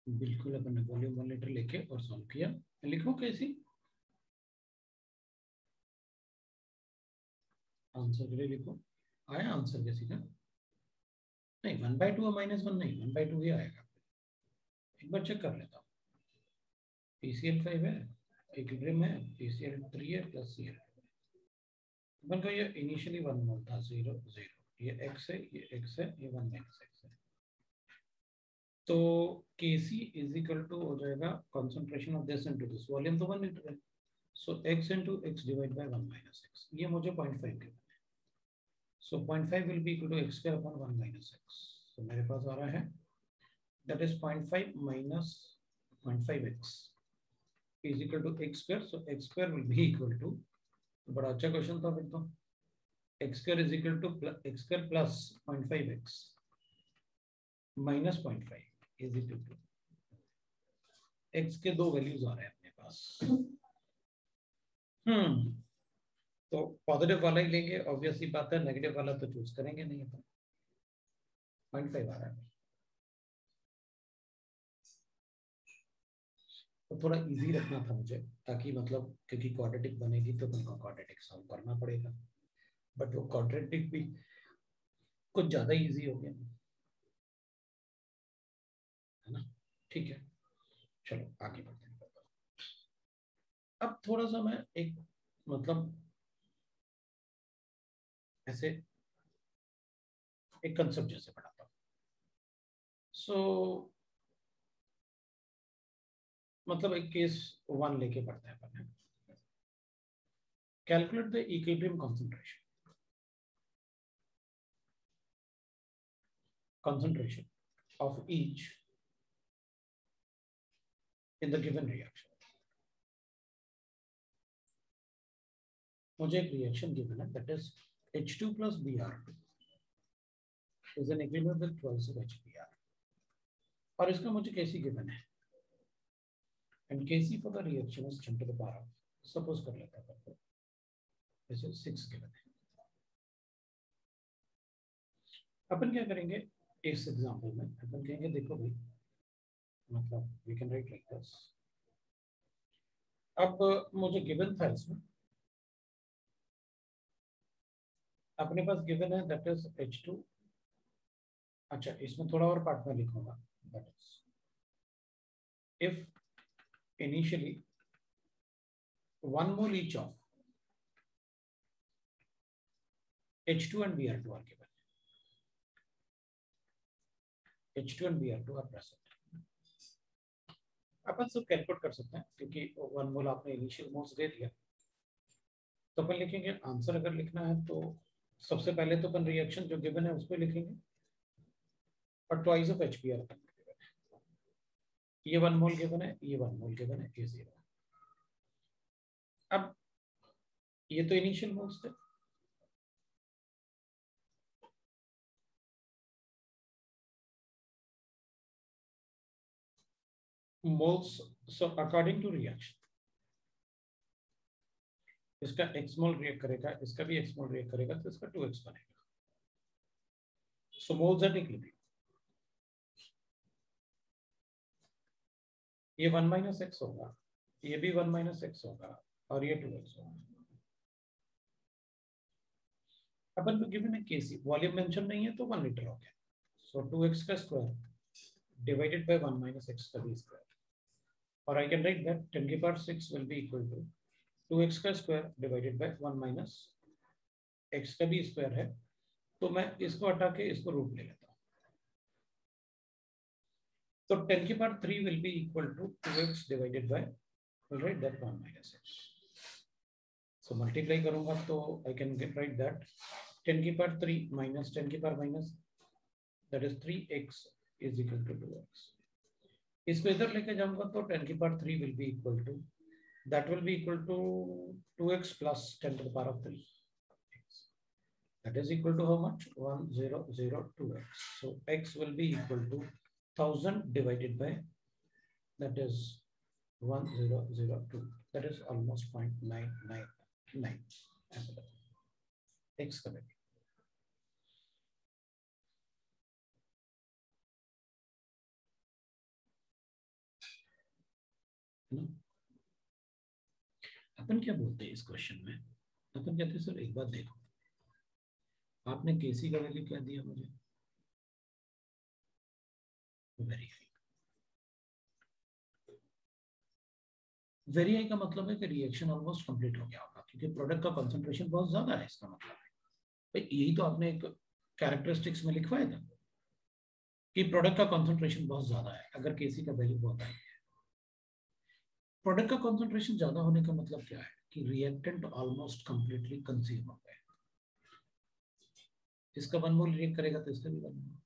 S1: बिल्कुल, अपन ने वॉल्यूम 1 लीटर लेके और सॉल्व किया। लिखो कैसी आंसर के लिए लिखो। आया आंसर किसी का? नहीं, 1/2 और -1 नहीं, 1/2 ही आएगा। एक बार चेक कर लेता हूँ। PCl 5 है, इक्विलिब्रियम है, PCl 3 है प्लस Cl। अपन का ये इनिशियली 1 मोल था, 0 0, ये x है, ये x है, ये 1 - x है। तो Kc इज इक्वल टू हो जाएगा concentration of this into this, volume तो 1 लीटर है, so x into x divide by 1 - x। ये मुझे 0.5 गिवन है, so 0.5 will be equal to x square upon 1 - x। तो मेरे पास आ रहा है that is 0.5 minus 0.5x is equal to x square, so x square will be equal to, तो बड़ा अच्छा क्वेश्चन था फिर तो, x square is equal to x square plus 0.5x minus 0.5 is equal to, x के दो values आ रहे हैं अपने पास। तो पॉजिटिव वाला ही लेंगे, ऑब्वियसली बात है, नेगेटिव वाला तो चूज करेंगे नहीं अपन। 0.5 आ रहा है तो थोड़ा इजी रखना था मुझे, ताकि मतलब क्योंकि क्वाड्रेटिक बनेगी तो तुमको क्वाड्रेटिक सॉल्व करना पड़ेगा, बट वो क्वाड्रेटिक भी कुछ ज्यादा इजी हो गया, है ना। ठीक है, चलो आगे बढ़ते हैं। अब थोड़ा सा मैं एक मतलब ऐसे एक कंसेप्ट जैसे पढ़ाता हूँ। सो मतलब एक केस 1 लेके पढ़ते हैं अपन। Calculate the equilibrium concentration of each in the given reaction। मुझे एक रिएक्शन गिवन है, that is H2 plus Br2 is an equilibrium with 12 of HBr, और इसका मुझे Kc गिवन है, and Kc for the reaction is 10 to the power of, suppose कर लेता है this is 6 गिवन है। अपन क्या करेंगे इस एग्जांपल में, अपन कहेंगे देखो भाई, मतलब we can write like this। अब मुझे गिवन था इसमें, अपने पास गिवन है दैट इज H2, अच्छा इसमें थोड़ा और पार्ट में लिखूंगा, that is if initially 1 mole each of H2 and Br2 are given, H2 and Br2 are present। अपन सब कैलकुलेट कर सकते हैं क्योंकि 1 मोल आपने इनिशियल मोल्स दे दिया, तो अपन लिखेंगे आंसर अगर लिखना है तो सबसे पहले तो अपन रिएक्शन जो गिवन है उसको लिखेंगे और ट्वाइस ऑफ HBr ये 1 मोल गिवन है, ये 1 मोल गिवन है, ये 0। अब ये तो इनिशियल मोल्स थे, moles. So according to reaction इसका x मोल रिएक्ट करेगा, इसका भी x मोल रिएक्ट करेगा, तो इसका 2x बनेगा। सो मोल्स एट इक्विलिब्रियम, ये 1 माइनस x होगा, ये भी 1 माइनस x होगा और ये 2x होगा। अपन को गिवन है केसी, वॉल्यूम मेंशन नहीं है तो 1 लीटर हो गया। सो 2x का square divided by 1 minus x का भी स्क्वायर, और आई कैन राइट दैट 10 की power 6 will be equal to 2x का square divided by 1 minus x का भी स्क्वायर है, तो मैं इसको हटा के इसको रूट ले लेता हूँ। तो 10 की power 3 will be equal to 2x divided by, will write that 1 minus x। So multiply करूंगा तो I can get write that 10 की पावर 3 माइनस 10 की power minus, that is 3x is equal to 2x। इसको इधर लेके जाऊंगा तो 10 की power 3 will be equal to, that will be equal to 2x plus 10 to the power of 3. That is equal to how much? 1002x. So x will be equal to 1000 divided by, that is 1002. That is almost 0.999. X का value. अपन क्या बोलते हैं इस question में? अपन कहते हैं sir एक बात देखो, आपने केसी का वैल्यू क्या दिया मुझे? Very high. वेरी हाई का मतलब है कि रिएक्शन ऑलमोस्ट कंप्लीट हो गया होगा, क्योंकि प्रोडक्ट का कंसंट्रेशन बहुत ज्यादा है। इसका मतलब है भाई यही तो आपने एक कैरेक्टरिस्टिक्स में लिखवाया था कि प्रोडक्ट का कंसंट्रेशन बहुत ज्यादा है अगर केसी का वैल्यू बहुत हाई है। प्रोडक्ट का कंसंट्रेशन ज्यादा होने का मतलब क्या है कि रिएक्टेंट ऑलमोस्ट कंप्लीटली कंज्यूम हो गए। इसका 1 मोल रिएक्ट करेगा तो इसका भी 1 मोल।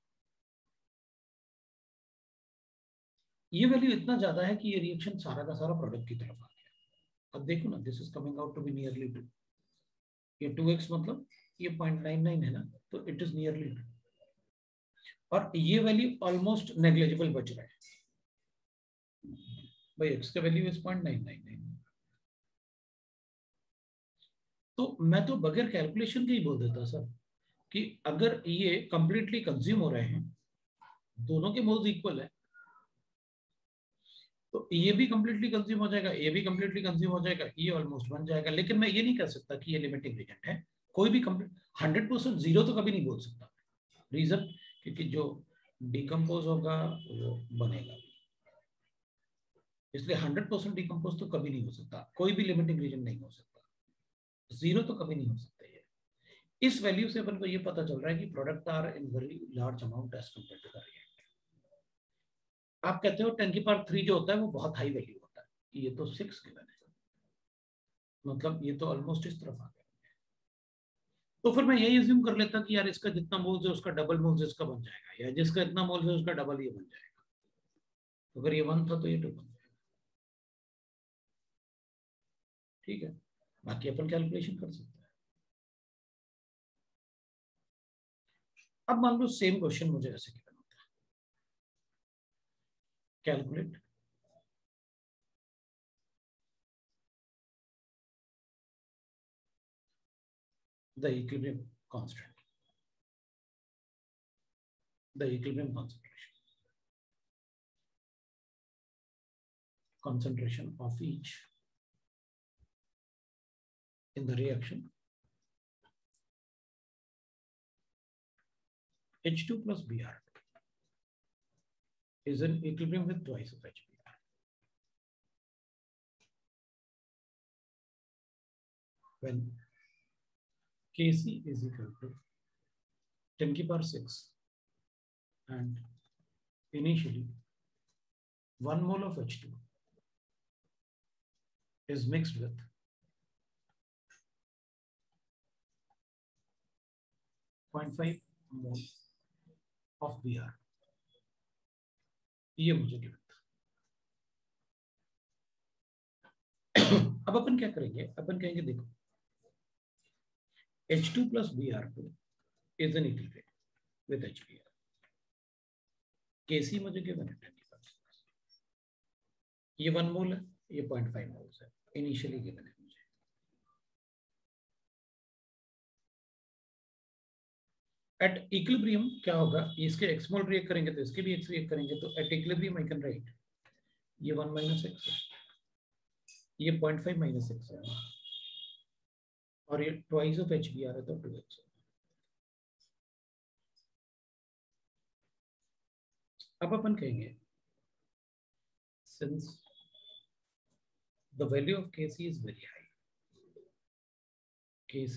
S1: ये वैल्यू इतना ज्यादा है कि ये रिएक्शन सारा का सारा प्रोडक्ट की तरफ आ गया। अब देखो ना, this is coming out to be nearly 2। ये 2x मतलब ये 0.99 है ना, तो इट इज नियरली 2, और ये वैल्यू ऑलमोस्ट नेग्लिजिबल बच रहा है भाई। x का वैल्यू इज 0.999। तो मैं तो बगैर कैलकुलेशन के ही बोल देता सर कि अगर ये कंप्लीटली कंज्यूम हो रहे हैं, दोनों के मोल्स इक्वल है, तो ये भी कंप्लीटली कंज्यूम हो जाएगा, ये भी कंप्लीटली कंज्यूम हो जाएगा, ये ऑलमोस्ट बन जाएगा। लेकिन मैं ये नहीं कह सकता कि ये लिमिटिंग एजेंट है। कोई भी 100% जीरो तो कभी नहीं बोल सकता। रीजन, क्योंकि जो डिकम्पोज होगा वो बनेगा, इसलिए 100% डिकम्पोज तो कभी नहीं हो सकता। कोई भी लिमिटिंग रीजन नहीं हो सकता, जीरो तो कभी नहीं हो सकता। ये इस वैल्यू से अपन को ये पता चल रहा है कि product are in very large amount as compare to the react. आप कहते हो 10 की पावर 3 जो होता है वो बहुत हाई वैल्यू होता है, ये तो 6 गिवन है, मतलब ये तो ऑलमोस्ट इस तरफ आ गया। तो फिर मैं यही अज्यूम कर लेता कि यार इसका जितना मोल्स है उसका डबल मोल्स इसका बन जाएगा, या जिसका इतना मोल्स है उसका डबल ये बन जाएगा। तो अगर ये 1 था तो ये 2 बन जाएगा। ठीक है, बाकी अपन कैलकुलेशन कर सकते हैं। अब मान लो सेम क्वेश्चन मुझे ऐसे गिवन होता है, calculate the equilibrium constant, the equilibrium concentration of each in the reaction H2 plus Br is in equilibrium with twice of HBr. When Kc is equal to 10 की power 6 and initially 1 mole of H2 is mixed with 0.5 mole of Br, ये मुझे given था। अब अपन क्या करेंगे, अपन कहेंगे देखो H2 plus Br2 is an equilibrium with HBr. Kc मुझे गिवन है 10⁻⁶, ये 1 मोल है, ये 0.5 मोल है, इनिशियली गिवन है मुझे। एट इक्विलिब्रियम क्या होगा, इसके x मोल रिएक्ट करेंगे तो इसके भी x रिएक्ट करेंगे, तो at equilibrium I can write ये 1 - x है, ये 0.5 - x है, और ये ट्वाइस ऑफ HBr है तो 2x है। अब अपन कहेंगे since the value of Kc is very high, Kc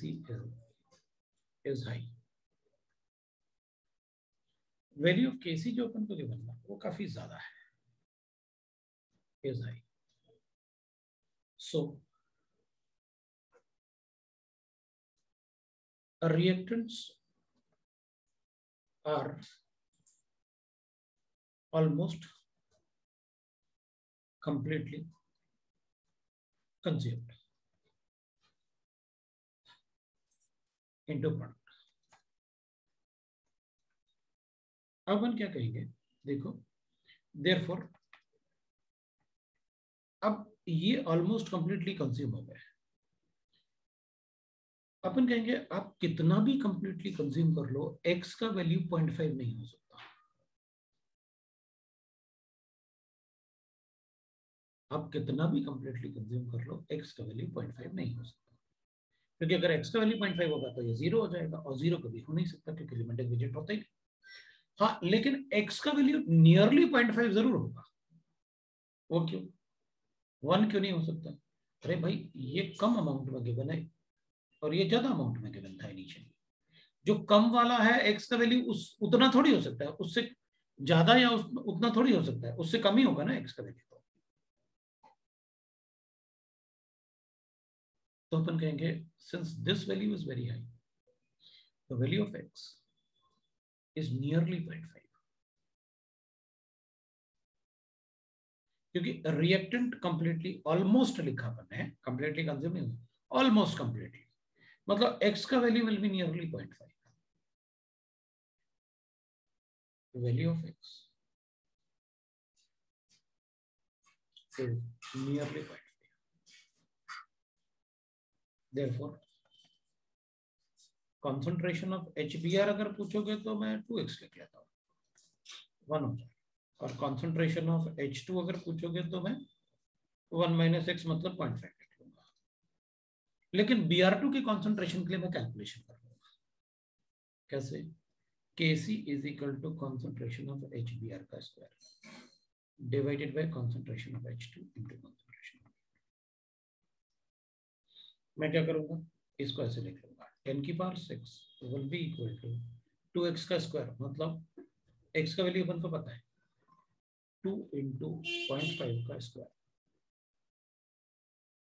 S1: is high, value of Kc जो अपन को गिवन है वो काफी ज्यादा है, is high, so reactants are almost completely consumed into product। अब अपन क्या कहेंगे, देखो therefore अब ये ऑलमोस्ट कंप्लीटली कंज्यूम हो गया है, अपन कहेंगे आप कितना भी कंप्लीटली कंज्यूम कर लो, x का वैल्यू 0.5 नहीं हो सकता। आप कितना भी कंप्लीटली कंज्यूम कर लो, x का वैल्यू 0.5 नहीं हो सकता, क्योंकि अगर x का वैल्यू 0.5 होगा तो ये 0 हो जाएगा, और 0 कभी हो नहीं सकता क्योंकि लिमिट एग्जिस्ट होता ही। हाँ, लेकिन x का वैल्यू नियरली 0.5 जरूर होगा। वो क्यों, 1 क्यों नहीं हो सकता? अरे भाई ये कम अमाउंट में गिवन है और ये ज्यादा अमाउंट में गिवन था इनिशियली। जो कम वाला है x का वैल्यू उतना थोड़ी हो सकता है, उससे ज्यादा या उतना थोड़ी हो सकता है, उससे कम ही होगा ना x का वैल्यू। तो अपन कहेंगे since this value is very high, the value of x is nearly 0.5, क्योंकि रिएक्टेंट कंप्लीटली ऑलमोस्ट लिखा अपन है, कंप्लीटली कंज्यूम नहीं, ऑलमोस्ट कंप्लीटली, मतलब x का value will be nearly 0.5, value of x is nearly 0.5, therefore concentration of HBr अगर पूछोगे तो मैं 2x लिख लेता हूँ, 1 हो जाए, और concentration of H2 अगर पूछोगे तो मैं 1 - x मतलब 0.5 लिख लूंगा। लेकिन Br2 की concentration के लिए मैं कैलकुलेशन कर लूंगा, कैसे, Kc is equal to concentration of HBr का square divided by concentration of H2 into concentration of, मैं क्या करूंगा, इसको ऐसे लिख लूंगा 10⁶ will be equal to 2x का स्क्वायर, मतलब x का वैल्यू अपन को पता है 2 into 0.5 का स्क्वायर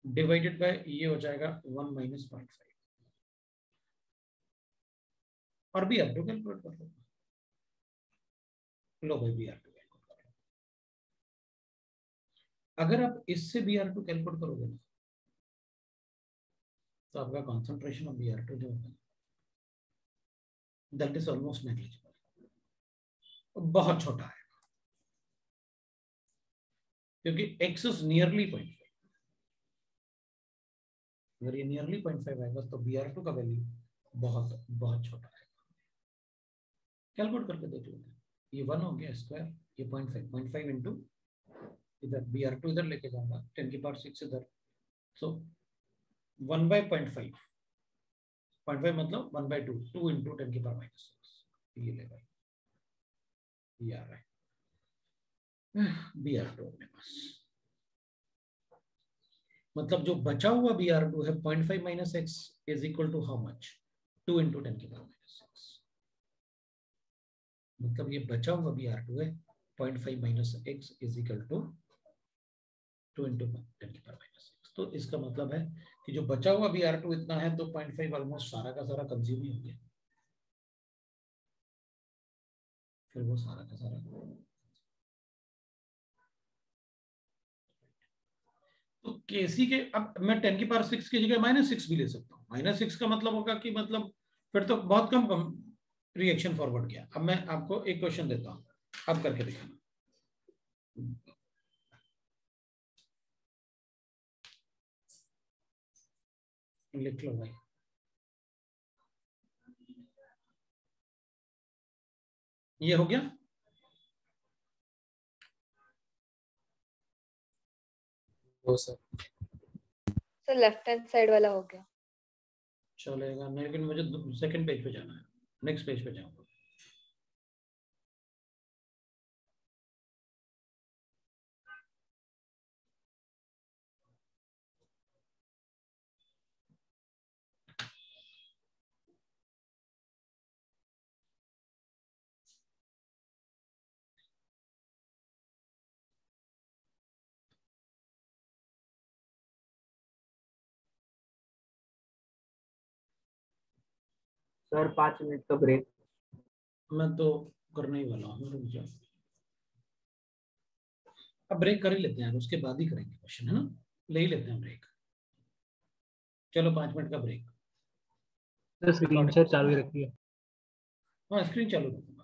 S1: डिवाइडेड बाय ये हो जाएगा 1 - 0.5, और Br2 कैलकुलेट कर लो, लो भाई Br2 कैलकुलेट कर लो। अगर आप इससे Br2 कैलकुलेट करोगे ना तो आपका कॉन्सेंट्रेशन ऑफ Br2 जो होगा दैट इज ऑलमोस्ट नेग्लिजिबल, बहुत छोटा है, क्योंकि x इज नियरली 0.5, अगर ये नियरली 0.5 आएगा तो Br2 का वैल्यू बहुत बहुत छोटा है। कैलकुलेट करके देख लेते हैं, ये 1 हो गया स्क्वायर, ये 0.5 इंटू इधर Br2 इधर लेके जाऊंगा 10⁶ इधर, सो 1/0.5, 0.5 मतलब 1/2, 2 इंटू 10⁻⁶, ये लेगा, ये आ रहा है Br2 अपने पास, मतलब जो बचा हुआ Br2 है 0.5 - x is equal to how much, 2 into 10⁻⁶, मतलब ये बचा हुआ Br2 है 0.5 - x is equal to 2 into 10⁻⁶। तो इसका मतलब है कि जो बचा हुआ Br2 इतना है, तो 0.5 ऑलमोस्ट सारा का सारा कंज्यूम ही हो गया। फिर वो सारा का सारा। तो केसी के, अब मैं 10⁻6 की जगह -6 भी ले सकता हूँ। -6 का मतलब होगा कि मतलब फिर तो बहुत कम रिएक्शन फॉरवर्ड किया। अब मैं आपको एक क्वेश्चन देता हूँ, आप करके दिखाना। लिख लो भाई। ये हो गया।
S3: हो sir.
S4: Sir left hand side वाला हो गया।
S1: चलेगा, लेकिन मुझे सेकंड पेज पे जाना है, नेक्स्ट पेज पे जाऊंगा।
S3: सर 5 मिनट का ब्रेक।
S1: मैं तो करने ही वाला हूँ, रुक जाओ। अब ब्रेक कर ही लेते हैं, उसके बाद ही करेंगे क्वेश्चन, है ना। ले ही लेते हैं ब्रेक। चलो 5 मिनट का ब्रेक।
S3: स्क्रीन शेयर चालू ही रखिए।
S1: हाँ स्क्रीन चालू रखो।